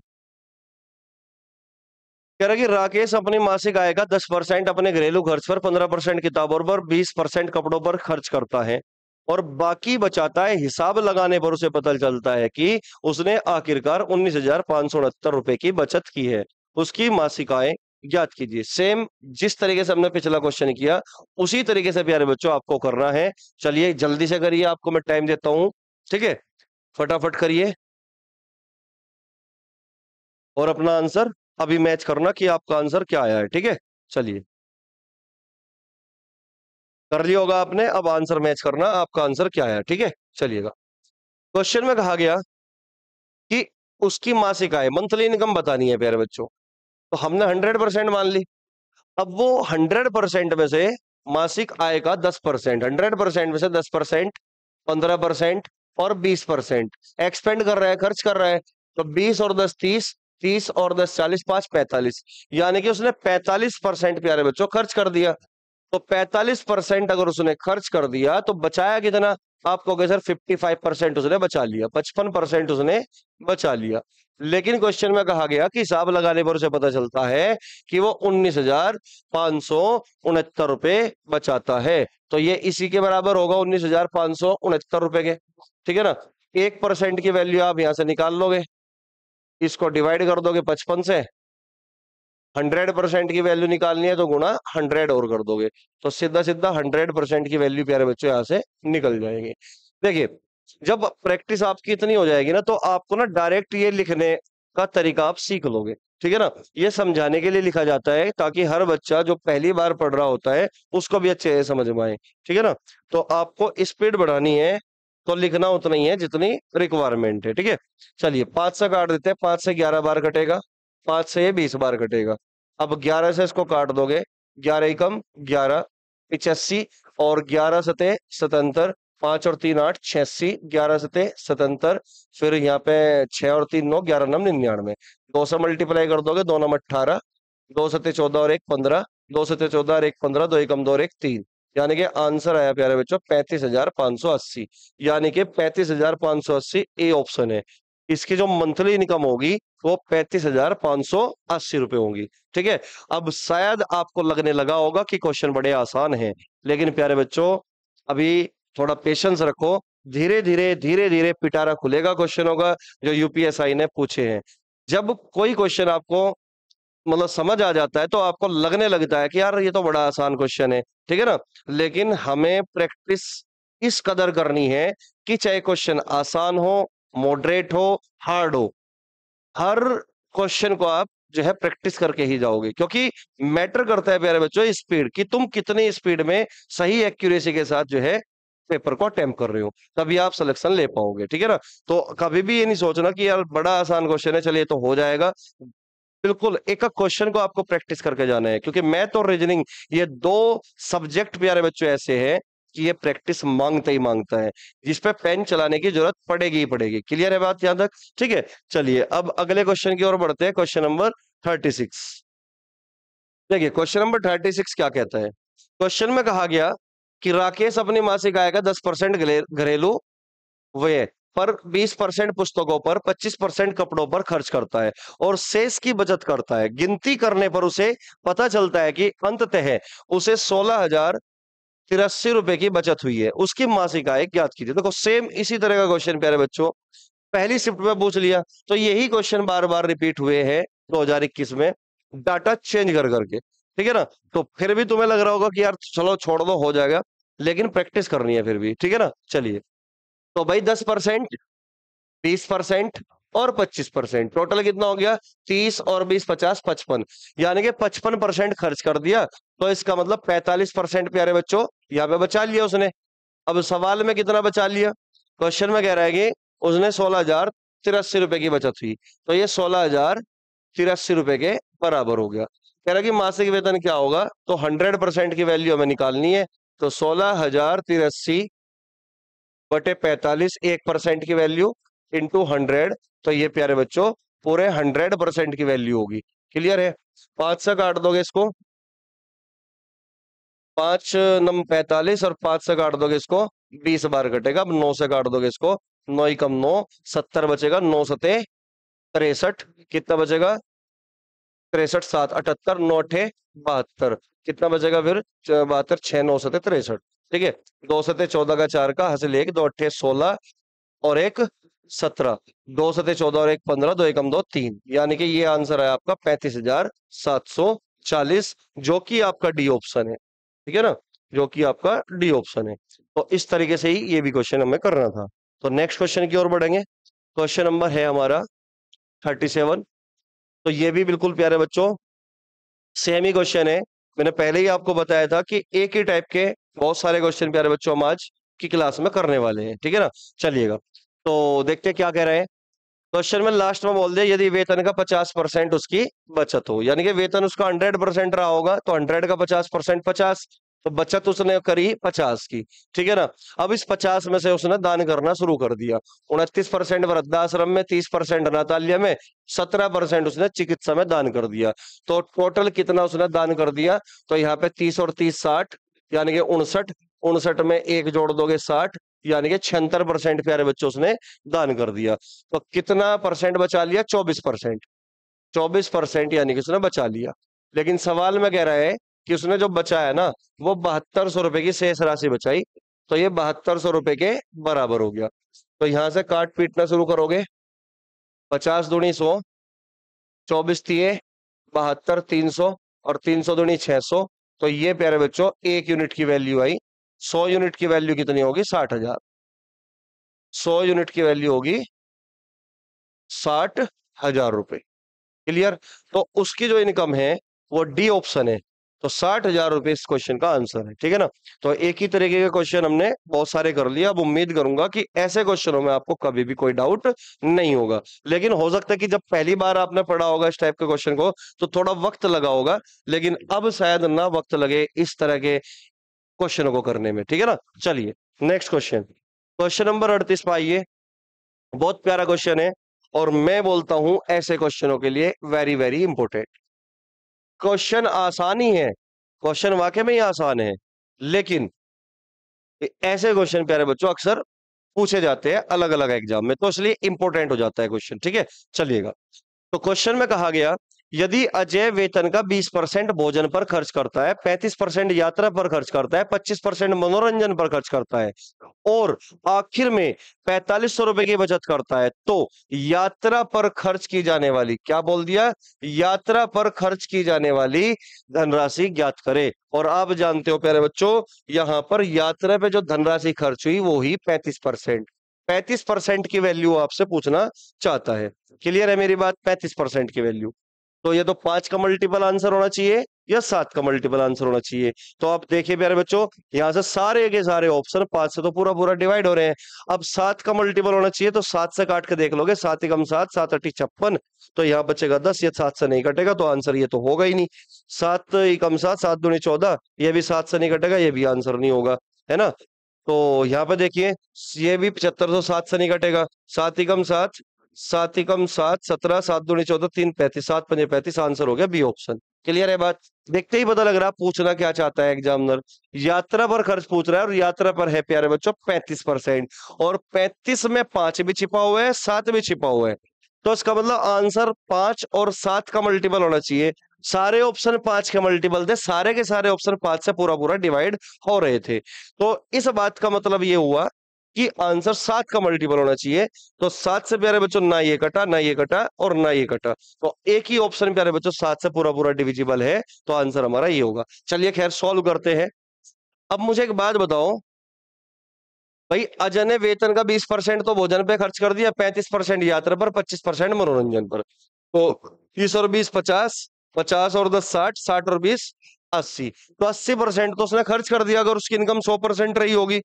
कह रहा है कि राकेश अपनी मासिक आय का 10% अपने घरेलू खर्च पर, 15% किताबों पर, 20% कपड़ों पर खर्च करता है और बाकी बचाता है। हिसाब लगाने पर उसे पता चलता है कि उसने आखिरकार 19,569 रुपए की बचत की है। उसकी मासिक आय ज्ञात कीजिए। सेम जिस तरीके से हमने पिछला क्वेश्चन किया उसी तरीके से प्यारे बच्चों आपको करना है। चलिए जल्दी से करिए, आपको मैं टाइम देता हूं। ठीक है, फटाफट करिए और अपना आंसर अभी मैच करना कि आपका आंसर क्या आया है। ठीक है, चलिए कर लिया होगा आपने, अब आंसर मैच करना आपका आंसर क्या आया। ठीक है, चलिएगा। क्वेश्चन में कहा गया कि उसकी मासिक आय, मंथली इनकम बतानी है प्यारे बच्चों। तो हमने 100% मान ली। अब वो 100% में से मासिक आय का 10%, 100% में से 10%, 15% और 20% एक्सपेंड कर रहा है, खर्च कर रहा है। तो 20 और 10 30, 30 और 10 40, 5 45, यानी कि उसने 45% प्यारे बच्चों खर्च कर दिया। तो 45% अगर उसने खर्च कर दिया तो बचाया कितना? आप कहोगे सर 55% उसने बचा लिया, 55% उसने बचा लिया। लेकिन क्वेश्चन में कहा गया कि हिसाब लगाने पर उसे पता चलता है कि वो 19,569 रुपए बचाता है। तो ये इसी के बराबर होगा, 19,569 रुपए के। ठीक है ना? 1% की वैल्यू आप यहां से निकाल लोगे, इसको डिवाइड कर दोगे 55 से। 100% की वैल्यू निकालनी है तो गुणा 100 और कर दोगे, तो सीधा सीधा 100% की वैल्यू प्यारे बच्चों यहां से निकल जाएंगे। देखिए जब प्रैक्टिस आपकी इतनी हो जाएगी ना तो आपको ना डायरेक्ट ये लिखने का तरीका आप सीख लोगे। ठीक है ना? ये समझाने के लिए लिखा जाता है ताकि हर बच्चा जो पहली बार पढ़ रहा होता है उसको भी अच्छे से समझ में आए। ठीक है ना? तो आपको स्पीड बढ़ानी है तो लिखना उतना ही है जितनी रिक्वायरमेंट है। ठीक है, चलिए 5 से काट देते हैं। 5 से 11 बार कटेगा, 5 से ये 20 बार कटेगा। अब 11 से इसको काट दोगे, 11 एकम 11 85 और 11 सते 77, 5 और 3 8 86, 11 सते 77, फिर यहाँ पे 6 और 3 9, 11 नम 99। 2 से मल्टीप्लाई कर दोगे, 2 नम 18, 2 सते 14 और 1 15, 2 सते 14 और 1 15, 2 एकम 2 और 1 3। यानी कि आंसर आया प्यारे बच्चों 35,580। यानी कि 35,580 ए ऑप्शन है। इसकी जो मंथली इनकम होगी वो 35,580 रुपए होंगी। ठीक है, अब शायद आपको लगने लगा होगा कि क्वेश्चन बड़े आसान हैं, लेकिन प्यारे बच्चों अभी थोड़ा पेशेंस रखो। धीरे धीरे पिटारा खुलेगा क्वेश्चनों का जो यूपीएसआई ने पूछे हैं। जब कोई क्वेश्चन आपको मतलब समझ आ जाता है तो आपको लगने लगता है कि यार ये तो बड़ा आसान क्वेश्चन है। ठीक है ना? लेकिन हमें प्रैक्टिस इस कदर करनी है कि चाहे क्वेश्चन आसान हो, मॉडरेट हो, हार्ड हो, हर क्वेश्चन को आप जो है प्रैक्टिस करके ही जाओगे, क्योंकि मैटर करता है प्यारे बच्चों स्पीड कि तुम कितनी स्पीड में सही एक्यूरेसी के साथ जो है पेपर को अटेम्प्ट कर रहे हो, तभी आप सिलेक्शन ले पाओगे। ठीक है ना? तो कभी भी ये नहीं सोचना कि यार बड़ा आसान क्वेश्चन है चलिए तो हो जाएगा। बिल्कुल एक एक क्वेश्चन को आपको प्रैक्टिस करके जाना है, क्योंकि मैथ और रीजनिंग ये दो सब्जेक्ट प्यारे बच्चों ऐसे हैं कि ये प्रैक्टिस मांगता ही मांगता है, जिसपे पेन चलाने की जरूरत पड़ेगी ही पड़ेगी। क्लियर है बात यहां तक? ठीक है, चलिए अब अगले क्वेश्चन की ओर बढ़ते हैं। Question number 36। देखिए क्वेश्चन नंबर 36 क्या कहता है? क्वेश्चन में कहा गया कि राकेश अपनी मासिक आय का 10% घरेलू व्यय पर, 20% पुस्तकों पर, 25% कपड़ों पर खर्च करता है और शेष की बचत करता है। गिनती करने पर उसे पता चलता है कि अंततः उसे 16,083 रुपए की बचत हुई है। उसकी मासिक आय ज्ञात कीजिए। देखो सेम इसी तरह का क्वेश्चन प्यारे बच्चों पहली शिफ्ट में पूछ लिया, तो यही क्वेश्चन बार बार रिपीट हुए हैं 2021 में, डाटा चेंज कर करके। ठीक है ना? तो फिर भी तुम्हें लग रहा होगा कि यार चलो छोड़ दो हो जाएगा, लेकिन प्रैक्टिस करनी है फिर भी। ठीक है ना? चलिए तो भाई 10%, 20%, और 25%, टोटल कितना हो गया? 30 और 20 50 55, यानी कि 55% खर्च कर दिया। तो इसका मतलब 45% प्यारे बच्चों यहाँ पे बचा लिया उसने। अब सवाल में कितना बचा लिया? क्वेश्चन में कह रहा है कि उसने 16,083 रुपए की बचत हुई, तो ये 16,083 रुपए के बराबर हो गया। कह रहा है कि मासिक वेतन क्या होगा, तो 100% की वैल्यू हमें निकालनी है। तो 16,083 बटे 45, 1% की वैल्यू इंटू 100, तो ये प्यारे बच्चों पूरे 100% की वैल्यू होगी। क्लियर है? 5 से काट दोगे इसको, 5 नम 45 और 5 से काट दोगे इसको, 20 बार कटेगा। अब 9 से काट दोगे इसको, 9 ही कम 9, 70 बचेगा। 9 सते 63, कितना बचेगा? 63 7 78, 9 अठे 72, कितना बचेगा फिर? 72, 6 9 सते 63। ठीक है, 2 सते 14 का 4 का हासिल 1, 2 अठे 16 और 1 17, 2 सते 14 और 1 15, 2 एकम 2 3, यानी कि ये आंसर है आपका 35,740, जो कि आपका डी ऑप्शन है। ठीक है ना, जो कि आपका डी ऑप्शन है। तो इस तरीके से ही ये भी क्वेश्चन हमें करना था। तो नेक्स्ट क्वेश्चन की ओर बढ़ेंगे। क्वेश्चन नंबर है हमारा 37। तो ये भी बिल्कुल प्यारे बच्चों सेम ही क्वेश्चन है। मैंने पहले ही आपको बताया था कि एक ही टाइप के बहुत सारे क्वेश्चन प्यारे बच्चों हम आज की क्लास में करने वाले हैं। ठीक है ना, चलिएगा तो देखते हैं क्या कह रहे हैं। क्वेश्चन में लास्ट में बोल दिया यदि वेतन का 50% उसकी बचत हो, यानी कि वेतन उसका 100% रहा होगा, तो 100 का 50% 50, तो बचत उसने करी 50 की। ठीक है ना, अब इस 50 में से उसने दान करना शुरू कर दिया। 29% वृद्धाश्रम में, 30% अनाथालय में, 17% उसने चिकित्सा में दान कर दिया। तो टोटल कितना उसने दान कर दिया? तो यहाँ पे 30 और 30 60, यानी कि 59, 59 में एक जोड़ दोगे 60, यानी कि 76% प्यारे बच्चों उसने दान कर दिया। तो कितना परसेंट बचा लिया? 24%। 24% यानी कि उसने बचा लिया। लेकिन सवाल में कह रहा है कि उसने जो बचाया ना, वो 7200 रुपए की शेष राशि बचाई, तो ये 7200 रुपए के बराबर हो गया। तो यहां से काट पीटना शुरू करोगे, 50 दूनी 100, 24 तिये 72, 300 और 300 दूनी 600, तो ये प्यारे बच्चों 1 यूनिट की वैल्यू आई। 100 यूनिट की वैल्यू कितनी होगी? 60,000। 100 यूनिट की वैल्यू होगी 60,000 रुपए। क्लियर? तो उसकी जो इनकम है वो डी ऑप्शन है, तो 60,000 रुपए इस क्वेश्चन का आंसर है। ठीक है ना, तो एक ही तरीके के क्वेश्चन हमने बहुत सारे कर लिया। अब उम्मीद करूंगा कि ऐसे क्वेश्चनों में आपको कभी भी कोई डाउट नहीं होगा। लेकिन हो सकता है कि जब पहली बार आपने पढ़ा होगा इस टाइप के क्वेश्चन को तो थोड़ा वक्त लगा होगा, लेकिन अब शायद ना वक्त लगे इस तरह के क्वेश्चनों को करने में। ठीक है ना, चलिए नेक्स्ट क्वेश्चन, क्वेश्चन नंबर 38 पे आइए। बहुत प्यारा क्वेश्चन है और मैं बोलता हूं ऐसे क्वेश्चनों के लिए वेरी वेरी इंपॉर्टेंट। क्वेश्चन आसान ही है, क्वेश्चन वाकई में ही आसान है, लेकिन ऐसे क्वेश्चन प्यारे बच्चों अक्सर पूछे जाते हैं अलग अलग एग्जाम में, तो इसलिए इंपॉर्टेंट हो जाता है क्वेश्चन। ठीक है, चलिएगा। तो क्वेश्चन में कहा गया यदि अजय वेतन का 20% भोजन पर खर्च करता है, 35% यात्रा पर खर्च करता है, 25% मनोरंजन पर खर्च करता है और आखिर में 4500 रुपए की बचत करता है, तो यात्रा पर खर्च की जाने वाली, क्या बोल दिया? यात्रा पर खर्च की जाने वाली धनराशि ज्ञात करे। और आप जानते हो प्यारे बच्चों, यहां पर यात्रा पे जो धनराशि खर्च हुई वो ही 35%। 35% की वैल्यू आपसे पूछना चाहता है। क्लियर है मेरी बात? 35% की वैल्यू, तो ये तो 5 का मल्टीपल आंसर होना चाहिए या 7 का मल्टीपल आंसर होना चाहिए। तो आप देखिए प्यारे बच्चों, यहां से सारे के सारे ऑप्शन 5 से तो पूरा पूरा डिवाइड हो रहे हैं। अब 7 का मल्टीपल होना चाहिए, तो 7 से काट के देख लोगे, 7 एकम 7, 7 अठी 56, तो यहाँ बचेगा 10। ये 7 से नहीं कटेगा, तो आंसर ये तो होगा ही नहीं। 7 एकम 7, 7 दूनी 14, ये भी 7 से नहीं कटेगा, ये भी आंसर नहीं होगा, है ना। तो यहाँ पे देखिए, ये भी 7507 से नहीं कटेगा, 7 एकम 7, 7 एकम 7 17, 7 दूनी 14, 3 35, 7 पंजे 35, आंसर हो गया बी ऑप्शन। क्लियर है बात? देखते ही पता लग रहा है पूछना क्या चाहता है एग्जामिनर। यात्रा पर खर्च पूछ रहा है और यात्रा पर है प्यारे बच्चों 35%, और 35 में 5 भी छिपा हुआ है, 7 भी छिपा हुआ है, तो इसका मतलब आंसर 5 और 7 का मल्टीपल होना चाहिए। सारे ऑप्शन 5 के मल्टीपल थे, सारे के सारे ऑप्शन 5 से पूरा पूरा डिवाइड हो रहे थे, तो इस बात का मतलब ये हुआ कि आंसर 7 का मल्टीपल होना चाहिए। तो 7 से प्यारे बच्चों ना ये कटा, ना ये कटा और ना ये कटा, तो एक ही ऑप्शन प्यारे बच्चों 7 से पूरा पूरा डिविजिबल है, तो आंसर हमारा ये होगा। चलिए खैर सॉल्व करते हैं। अब मुझे एक बात बताओ, भाई अजय ने वेतन का 20% तो भोजन पे खर्च कर दिया, 35% यात्रा पर, 25% मनोरंजन पर। तो 30 और 20 50, 50 और 10 60, 60 और 20 80। तो 80% तो उसने खर्च कर दिया, अगर उसकी इनकम 100% रही होगी।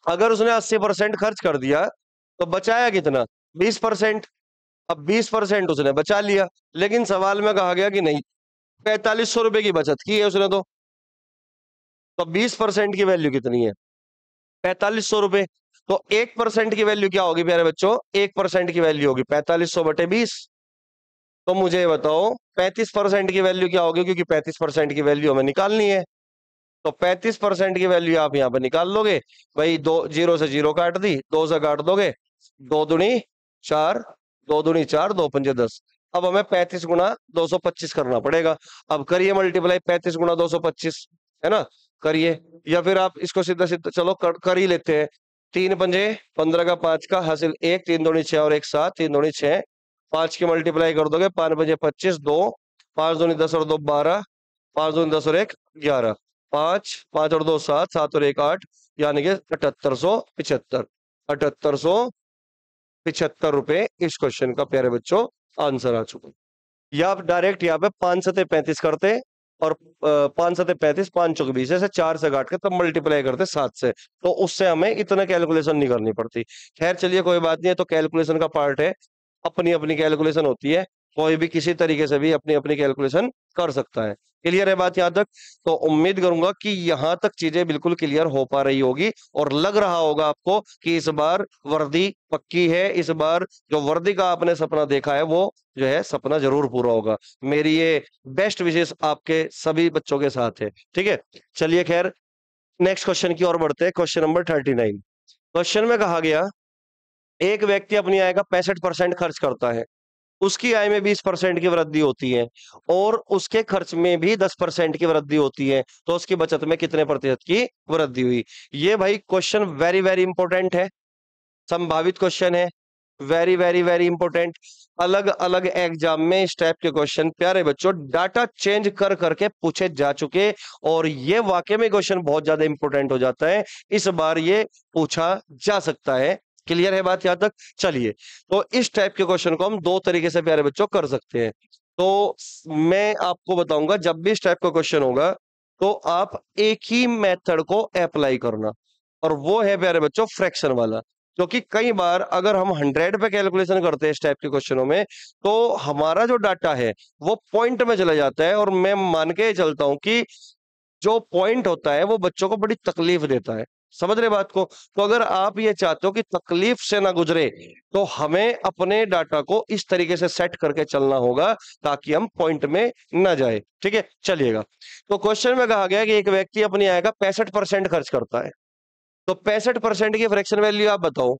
अगर उसने 80% खर्च कर दिया तो बचाया कितना? 20%। अब 20% उसने बचा लिया, लेकिन सवाल में कहा गया कि नहीं, 4500 रुपए की बचत की है उसने तो 20% की वैल्यू कितनी है? 4500 रुपए। तो 1% की वैल्यू क्या होगी प्यारे बच्चों? 1% की वैल्यू होगी 4500/20। तो मुझे ये बताओ 35% की वैल्यू क्या होगी, क्योंकि 35% की वैल्यू हमें निकालनी है। तो 35% की वैल्यू आप यहाँ पे निकाल लोगे। भाई दो जीरो से जीरो काट दी, दो से काट दोगे, दो दुनी चार, दो दुनी चार, दो पंजे 10। अब हमें 35 × 225 करना पड़ेगा। अब करिए मल्टीप्लाई 35 × 225, है ना? करिए, या फिर आप इसको सीधा सीधा चलो कर ही लेते हैं। 3 पंजे 15 का 5 का हासिल 1, 3 दूनी 6 और 1 7, 3 दूनी 6, 5 की मल्टीप्लाई कर दोगे, 5 पंजे 25, 2, 5 दूनी 10 और 2 12, 5 दूनी 10 और 1 11, 5, 5 और 2 7, 7 और 1 8, यानी कि 7875। 7875 रुपए इस क्वेश्चन का प्यारे बच्चों आंसर आ चुका। या आप डायरेक्ट यहाँ पे 5 × 7 = 35 करते, और 5 × 7 = 35, 5 × 4 = 20, ऐसे 4 से काट के तब मल्टीप्लाई करते 7 से। तो उससे हमें इतना कैलकुलेशन नहीं करनी पड़ती। खैर चलिए कोई बात नहीं है, तो कैलकुलेशन का पार्ट है, अपनी अपनी कैलकुलेशन होती है, कोई भी किसी तरीके से भी अपनी अपनी कैलकुलेशन कर सकता है। क्लियर है बात यहाँ तक? तो उम्मीद करूंगा कि यहाँ तक चीजें बिल्कुल क्लियर हो पा रही होगी, और लग रहा होगा आपको कि इस बार वर्दी पक्की है। इस बार जो वर्दी का आपने सपना देखा है वो जो है सपना जरूर पूरा होगा। मेरी ये बेस्ट विशेष आपके सभी बच्चों के साथ है। ठीक है, चलिए खैर नेक्स्ट क्वेश्चन की ओर बढ़ते हैं। Question number 39। क्वेश्चन में कहा गया, एक व्यक्ति अपनी आय का 65% खर्च करता है, उसकी आय में 20% की वृद्धि होती है, और उसके खर्च में भी 10% की वृद्धि होती है, तो उसकी बचत में कितने प्रतिशत की वृद्धि हुई? ये भाई क्वेश्चन वेरी वेरी इंपॉर्टेंट है, संभावित क्वेश्चन है, वेरी वेरी वेरी इंपॉर्टेंट। अलग अलग एग्जाम में इस टाइप के क्वेश्चन प्यारे बच्चों डाटा चेंज कर करके पूछे जा चुके, और ये वाकई में क्वेश्चन बहुत ज्यादा इंपॉर्टेंट हो जाता है। इस बार ये पूछा जा सकता है। क्लियर है बात यहां तक? चलिए, तो इस टाइप के क्वेश्चन को हम दो तरीके से प्यारे बच्चों कर सकते हैं। तो मैं आपको बताऊंगा, जब भी इस टाइप का क्वेश्चन होगा तो आप एक ही मेथड को अप्लाई करना, और वो है प्यारे बच्चों फ्रैक्शन वाला। क्योंकि कई बार अगर हम 100 पे कैलकुलेशन करते हैं इस टाइप के क्वेश्चनों में, तो हमारा जो डाटा है वो पॉइंट में चला जाता है, और मैं मान के चलता हूं कि जो पॉइंट होता है वो बच्चों को बड़ी तकलीफ देता है। समझ रहे बात को? तो अगर आप ये चाहते हो कि तकलीफ से ना गुजरे, तो हमें अपने डाटा को इस तरीके से सेट करके चलना होगा ताकि हम पॉइंट में ना जाए। ठीक है, चलिएगा। तो क्वेश्चन में कहा गया है कि एक व्यक्ति अपनी आय का 65% खर्च करता है, तो 65% की फ्रैक्शन वैल्यू आप बताओ।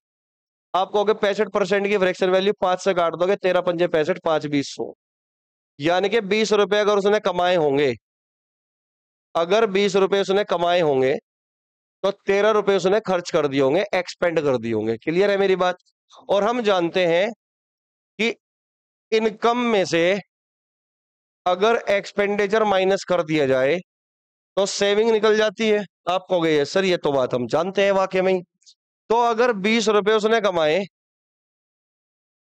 आप कहोगे 65% की फ्रैक्शन वैल्यू 5 से काट दोगे, 13 पंजे 65, 5 20 100, यानी कि 20 रुपए अगर उसने कमाए होंगे, अगर 20 रुपए उसने कमाए होंगे, तो 13 रुपए उसने खर्च कर दिए होंगे, एक्सपेंड कर दिए होंगे। क्लियर है मेरी बात? और हम जानते हैं कि इनकम में से अगर एक्सपेंडिचर माइनस कर दिया जाए तो सेविंग निकल जाती है। आप कहोगे ये सर, ये तो बात हम जानते हैं वाकई में ही। तो अगर 20 रुपए उसने कमाए,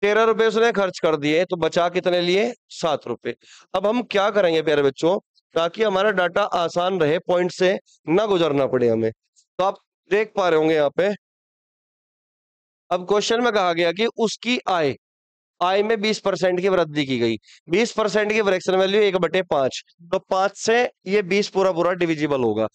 13 रुपए उसने खर्च कर दिए, तो बचा कितने लिए? 7 रुपए। अब हम क्या करेंगे प्यारे बच्चों, ताकि हमारा डाटा आसान रहे, पॉइंट से ना गुजरना पड़े हमें। तो आप देख पा रहे होंगे यहाँ पे, अब क्वेश्चन में कहा गया कि उसकी आय, आय में 20% की वृद्धि की गई। 20% की फ्रैक्शन वैल्यू 1/5, तो 5 से ये 20 पूरा पूरा डिविजिबल होगा,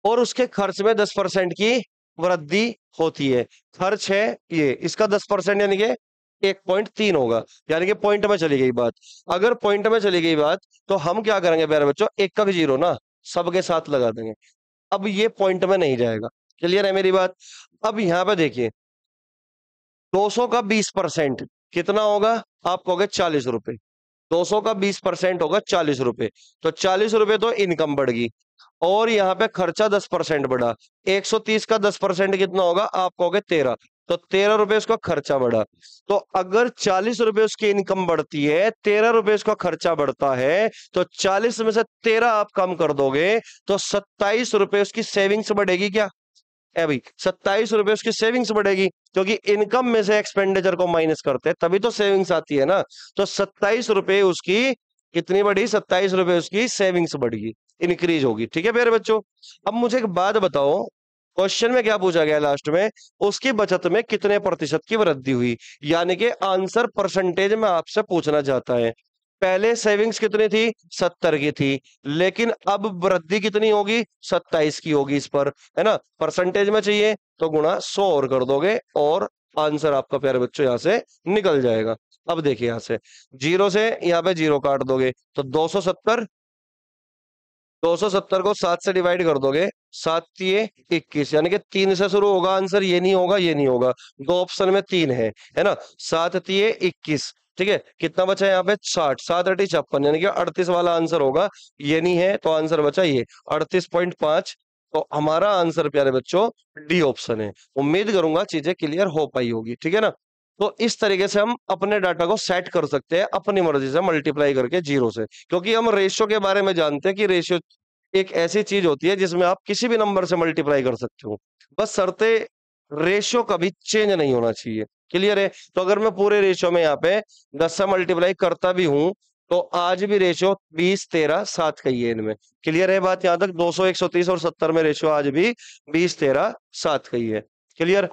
और उसके खर्च में 10% की वृद्धि होती है। खर्च है ये, इसका 10% यानी कि 1.3 होगा, यानी कि पॉइंट में चली गई बात। अगर पॉइंट में चली गई बात, तो हम क्या करेंगे प्यारे बच्चों, एक का जीरो ना सबके साथ लगा देंगे। अब ये पॉइंट में नहीं जाएगा। क्लियर है मेरी बात? अब यहां पे देखिए, 200 का 20% कितना होगा? आप कहोगे 40 रुपए। 200 का 20% होगा 40 रुपए, तो 40 रुपए तो इनकम बढ़ गई, और यहाँ पे खर्चा 10% बढ़ा। 130 का 10% कितना होगा? आप कहोगे 13, तो 13 रुपए उसका खर्चा बढ़ा। तो अगर 40 रुपए उसकी इनकम बढ़ती है, 13 रुपए उसका खर्चा बढ़ता है, तो 40 में से 13 आप कम कर दोगे, तो 27 रुपए उसकी सेविंग्स बढ़ेगी क्या? है भाई, 27 रुपए उसकी सेविंग्स बढ़ेगी, क्योंकि इनकम में से एक्सपेंडिचर को माइनस करते हैं तभी तो सेविंग्स आती है ना। तो 27 रुपए उसकी कितनी बढ़ी, 27 रुपए उसकी सेविंग्स बढ़ी, इंक्रीज होगी। ठीक है प्यारे बच्चों। अब मुझे एक बात बताओ, क्वेश्चन में क्या पूछा गया लास्ट में, उसकी बचत में कितने प्रतिशत की वृद्धि हुई, यानी कि आंसर परसेंटेज में आपसे पूछना चाहता है। पहले सेविंग्स कितनी थी, 70 की थी, लेकिन अब वृद्धि कितनी होगी, 27 की होगी इस पर, है ना। परसेंटेज में चाहिए तो गुणा 100 और कर दोगे और आंसर आपका प्यारे बच्चों यहां से निकल जाएगा। अब देखिए यहां से जीरो से यहाँ पे जीरो काट दोगे तो 270, 270 को 7 से डिवाइड कर दोगे, 7 × 21, यानी कि 3 से शुरू होगा आंसर, ये नहीं होगा ये नहीं होगा, दो ऑप्शन में 3 है ना। 7×3 = 21, ठीक है। कितना बचा यहाँ पे 60, 7×8 = 56, यानी कि 38 वाला आंसर होगा, ये नहीं है तो आंसर बचा ये 38.5। तो हमारा आंसर प्यारे बच्चों डी ऑप्शन है। उम्मीद करूंगा चीजें क्लियर हो पाई होगी, ठीक है ना। तो इस तरीके से हम अपने डाटा को सेट कर सकते हैं अपनी मर्जी से मल्टीप्लाई करके जीरो से, क्योंकि हम रेशियो के बारे में जानते हैं कि रेशियो एक ऐसी चीज होती है जिसमें आप किसी भी नंबर से मल्टीप्लाई कर सकते हो, बस शर्ते रेशियो कभी चेंज नहीं होना चाहिए। क्लियर है। तो अगर मैं पूरे रेशियो में यहाँ पे 10 से मल्टीप्लाई करता भी हूं तो आज भी रेशियो 20, 13, 7 का ही है इनमें। क्लियर है बात यहाँ तक, 200, 130 और 70 में रेशियो आज भी 20, 13, 7 का ही है। क्लियर।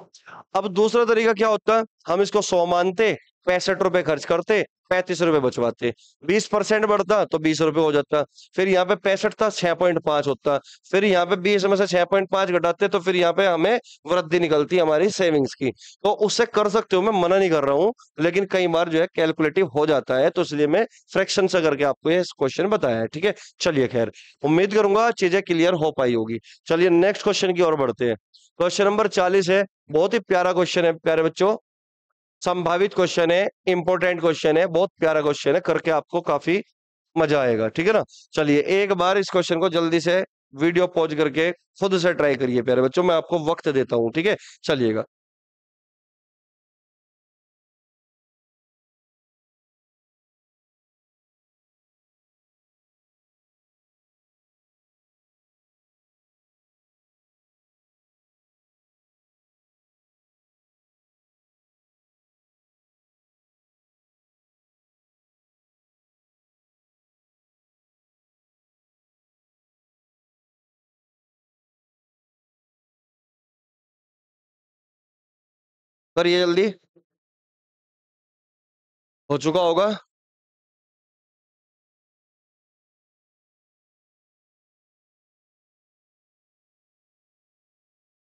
अब दूसरा तरीका क्या होता है, हम इसको 100 मानते, 65 रुपए खर्च करते, 35 रुपए बचवाते, 20% बढ़ता तो 20 रुपए हो जाता। फिर यहाँ पे 65 था, 6.5 होता, फिर यहाँ पे 20 में से 6.5 घटाते तो फिर यहाँ पे हमें वृद्धि निकलती हमारी सेविंग्स की। तो उससे कर सकते हो, मैं मना नहीं कर रहा हूँ, लेकिन कई बार जो है कैलकुलेटिव हो जाता है, तो इसलिए मैं फ्रैक्शन से करके आपको ये क्वेश्चन बताया है। ठीक है, चलिए खैर, उम्मीद करूंगा चीजें क्लियर हो पाई होगी। चलिए नेक्स्ट क्वेश्चन की ओर बढ़ते हैं। क्वेश्चन नंबर 40 है, बहुत ही प्यारा क्वेश्चन है प्यारे बच्चों, संभावित क्वेश्चन है, इंपॉर्टेंट क्वेश्चन है, बहुत प्यारा क्वेश्चन है, करके आपको काफी मजा आएगा। ठीक है ना। चलिए एक बार इस क्वेश्चन को जल्दी से वीडियो पॉज करके खुद से ट्राई करिए प्यारे बच्चों, मैं आपको वक्त देता हूं। ठीक है, चलिएगा। करिए जल्दी, हो चुका होगा।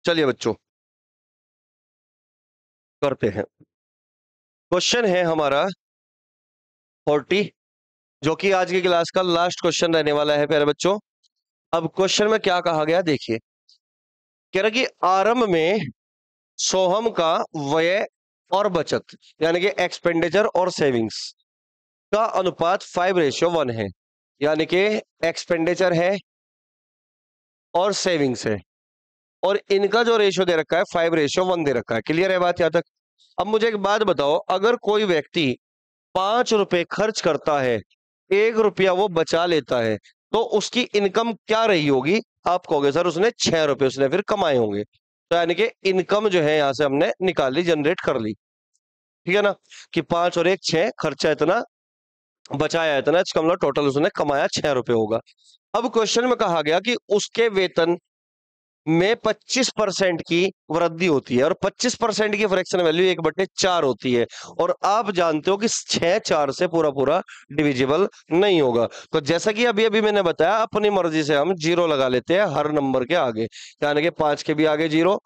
चलिए बच्चों करते हैं। क्वेश्चन है हमारा 40, जो कि आज की क्लास का लास्ट क्वेश्चन रहने वाला है प्यारे बच्चों। अब क्वेश्चन में क्या कहा गया देखिए, कह रहा कि आरंभ में सोहम का व्यय और बचत, यानी कि एक्सपेंडिचर और सेविंग्स का अनुपात 5:1 है, यानी कि एक्सपेंडिचर है और सेविंग्स है, और इनका जो रेशियो दे रखा है 5:1 दे रखा है। क्लियर है बात यहां तक। अब मुझे एक बात बताओ, अगर कोई व्यक्ति 5 रुपए खर्च करता है, 1 रुपया वो बचा लेता है, तो उसकी इनकम क्या रही होगी। आप कहोगे सर उसने 6 रुपए उसने फिर कमाए होंगे, तो यानी कि इनकम जो है यहां से हमने निकाली, जनरेट कर ली। ठीक है ना, कि 5 और 1 6, खर्चा इतना, बचाया इतना, इसका मतलब टोटल उसने कमाया 6 रुपए होगा। अब क्वेश्चन में कहा गया कि उसके वेतन में 25% की वृद्धि होती है, और 25% की फ्रैक्शन वैल्यू 1/4 होती है, और आप जानते हो कि 6 4 से पूरा पूरा डिविजिबल नहीं होगा। तो जैसा कि अभी अभी मैंने बताया, अपनी मर्जी से हम जीरो लगा लेते हैं हर नंबर के आगे, यानी कि 5 के भी आगे जीरो,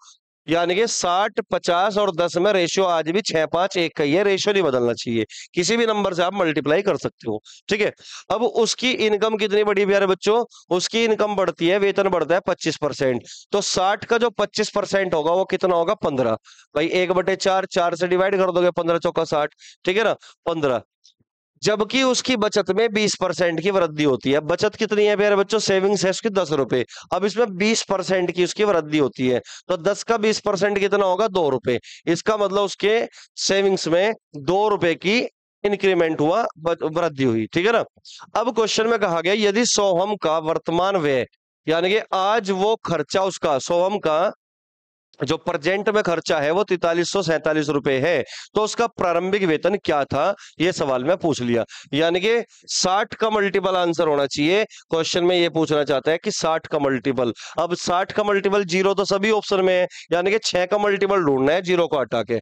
यानी कि 60, 50 और 10 में रेशियो आज भी 6 5 1 का ही है, रेशियो नहीं बदलना चाहिए, किसी भी नंबर से आप मल्टीप्लाई कर सकते हो। ठीक है। अब उसकी इनकम कितनी बढ़ी प्यारे बच्चों, उसकी इनकम बढ़ती है, वेतन बढ़ता है 25%, तो 60 का जो 25% होगा वो कितना होगा, 15। भाई 1/4, 4 से डिवाइड कर दोगे, 15 चौका 60, ठीक है ना, 15। जबकि उसकी बचत में 20% की वृद्धि होती है। बचत कितनी है प्यारे बच्चों, सेविंग्स है उसकी 10 रुपए, अब इसमें 20% की उसकी वृद्धि होती है, तो 10 का 20% कितना होगा, 2 रुपए। इसका मतलब उसके सेविंग्स में 2 रुपए की इंक्रीमेंट हुआ, वृद्धि हुई। ठीक है ना। अब क्वेश्चन में कहा गया यदि सोहम का वर्तमान व्यय, यानी कि आज वो खर्चा उसका सोहम का जो प्रेजेंट में खर्चा है वो 4347 रुपए है, तो उसका प्रारंभिक वेतन क्या था, ये सवाल में पूछ लिया। यानी कि 60 का मल्टीपल आंसर होना चाहिए। क्वेश्चन में ये पूछना चाहता है कि 60 का मल्टीपल। अब 60 का मल्टीपल जीरो तो सभी ऑप्शन में है, यानी कि 6 का मल्टीपल ढूंढना है जीरो को हटा के।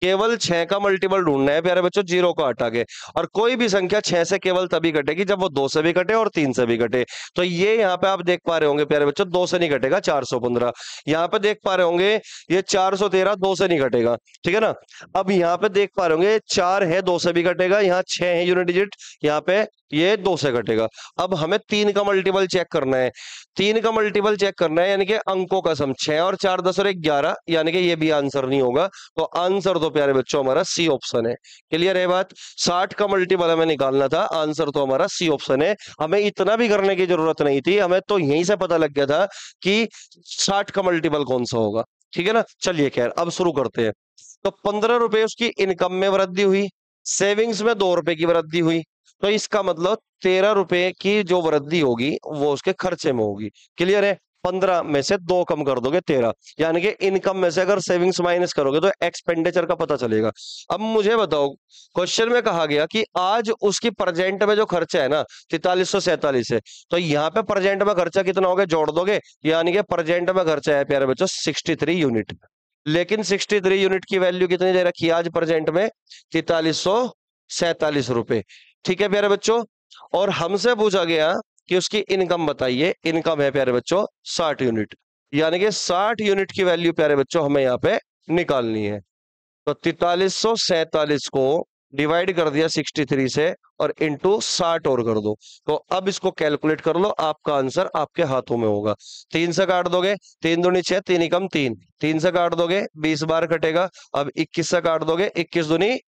केवल 6 का मल्टीपल ढूंढना है प्यारे बच्चों जीरो को हटा के। और कोई भी संख्या 6 से केवल तभी कटेगी जब वो 2 से भी कटे और 3 से भी कटे। तो ये यहाँ पे आप देख पा रहे होंगे प्यारे बच्चों, 2 से नहीं कटेगा 415। यहाँ पे देख पा रहे होंगे ये 413 2 से नहीं कटेगा, ठीक है ना। अब यहाँ पे देख पा रहे होंगे 4 है 2 से भी कटेगा, यहाँ 6 है यूनिट डिजिट, यहाँ पे ये 2 से कटेगा। अब हमें 3 का मल्टीपल चेक करना है। 3 का मल्टीपल चेक करना है यानी कि अंकों का सम, 6 और 4 10 और 11, यानी कि ये भी आंसर नहीं होगा। तो आंसर तो प्यारे बच्चों हमारा सी ऑप्शन है। क्लियर है बात। 60 का मल्टीपल हमें निकालना था, आंसर तो हमारा सी ऑप्शन है। हमें इतना भी करने की जरूरत नहीं थी, हमें तो यहीं से पता लग गया था कि 60 का मल्टीपल कौन सा होगा, ठीक है ना। चलिए खैर अब शुरू करते हैं। तो 15 रुपए उसकी इनकम में वृद्धि हुई, सेविंग्स में 2 रुपए की वृद्धि हुई, तो इसका मतलब 13 रुपए की जो वृद्धि होगी वो उसके खर्चे में होगी। क्लियर है। 15 में से 2 कम कर दोगे 13, यानी कि इनकम में से अगर सेविंग्स माइनस करोगे तो एक्सपेंडिचर का पता चलेगा। अब मुझे बताओ, क्वेश्चन में कहा गया कि आज उसकी प्रेजेंट में जो खर्चा है ना 4347 है, तो यहाँ पे प्रेजेंट में खर्चा कितना हो गया जोड़ दोगे, यानी कि प्रेजेंट में खर्चा है प्यारे बच्चों 63 यूनिट। लेकिन 63 यूनिट की वैल्यू कितनी दे रखी है आज प्रेजेंट में, 4347 रुपए। ठीक है प्यारे बच्चों। और हमसे पूछा गया कि उसकी इनकम बताइए, इनकम है प्यारे बच्चों 60 यूनिट, यानी कि 60 यूनिट की वैल्यू प्यारे बच्चों हमें यहाँ पे निकालनी है। तो 4347 को डिवाइड कर दिया 63 से और इंटू 60 और कर दो, तो अब इसको कैलकुलेट कर लो, आपका आंसर आपके हाथों में होगा। 3 से काट दोगे, 3 दूनी 6, 3 एकम 3, 3 से काट दोगे 20 बार कटेगा। अब 21 से काट दोगे, 21 दूनी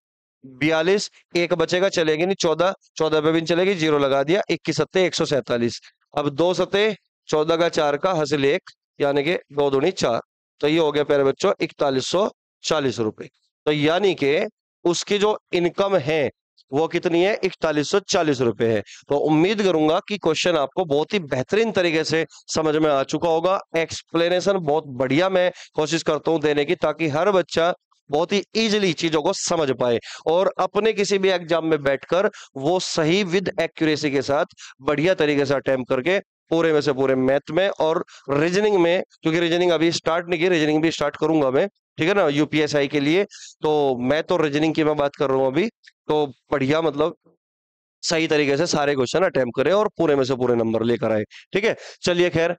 42, एक बचेगा चलेगी नहीं 14, 14 पे भी नहीं चलेगी, जीरो लगा दिया, 21 सत्ते 147। अब 2 सत्ते 14 का 4 का हासिल 1, यानी कि 2 दूनी 4, तो ये हो गया प्यारे बच्चों 4140 रुपए। तो यानी कि उसकी जो इनकम है वो कितनी है, 4140 रुपए है। तो उम्मीद करूंगा कि क्वेश्चन आपको बहुत ही बेहतरीन तरीके से समझ में आ चुका होगा। एक्सप्लेनेशन बहुत बढ़िया मैं कोशिश करता हूं देने की, ताकि हर बच्चा बहुत ही इजीली चीजों को समझ पाए और अपने किसी भी एग्जाम में बैठकर वो सही विद एक्यूरेसी के साथ बढ़िया तरीके से अटेम्प्ट करके पूरे में से पूरे मैथ में और रीजनिंग में, क्योंकि रीजनिंग अभी स्टार्ट नहीं की, रीजनिंग भी स्टार्ट करूंगा मैं, ठीक है ना, यूपीएसआई के लिए। तो मैं तो रीजनिंग की मैं बात कर रहा हूँ अभी। तो बढ़िया मतलब सही तरीके से सारे क्वेश्चन अटेम्प्ट करे और पूरे में से पूरे नंबर लेकर आए। ठीक है। चलिए खैर,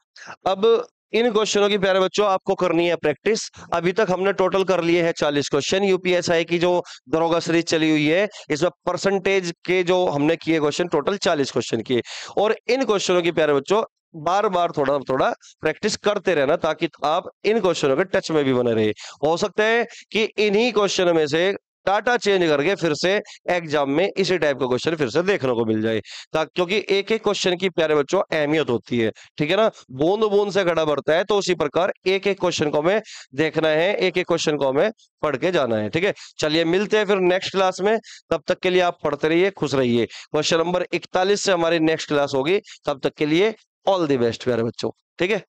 अब इन क्वेश्चनों की प्यारे बच्चों आपको करनी है प्रैक्टिस। अभी तक हमने टोटल कर लिए हैं 40 क्वेश्चन। यूपीएसआई की जो दरोगा सीरीज चली हुई है इसमें परसेंटेज के जो हमने किए क्वेश्चन टोटल 40 क्वेश्चन किए। और इन क्वेश्चनों की प्यारे बच्चों बार बार थोड़ा थोड़ा प्रैक्टिस करते रहना, ताकि आप इन क्वेश्चनों के टच में भी बने रहे। हो सकता है कि इन्हीं क्वेश्चन में से डाटा चेंज करके फिर से एग्जाम में इसी टाइप का क्वेश्चन फिर से देखने को मिल जाए, ताकि क्योंकि एक एक क्वेश्चन की प्यारे बच्चों अहमियत होती है, ठीक है ना। बूंद बूंद से घड़ा भरता है, तो उसी प्रकार एक एक क्वेश्चन को हमें देखना है, एक एक क्वेश्चन को हमें पढ़ के जाना है। ठीक है। चलिए मिलते हैं फिर नेक्स्ट क्लास में। तब तक के लिए आप पढ़ते रहिए, खुश रहिए। क्वेश्चन नंबर 41 से हमारी नेक्स्ट क्लास होगी। तब तक के लिए ऑल द बेस्ट प्यारे बच्चों। ठीक है।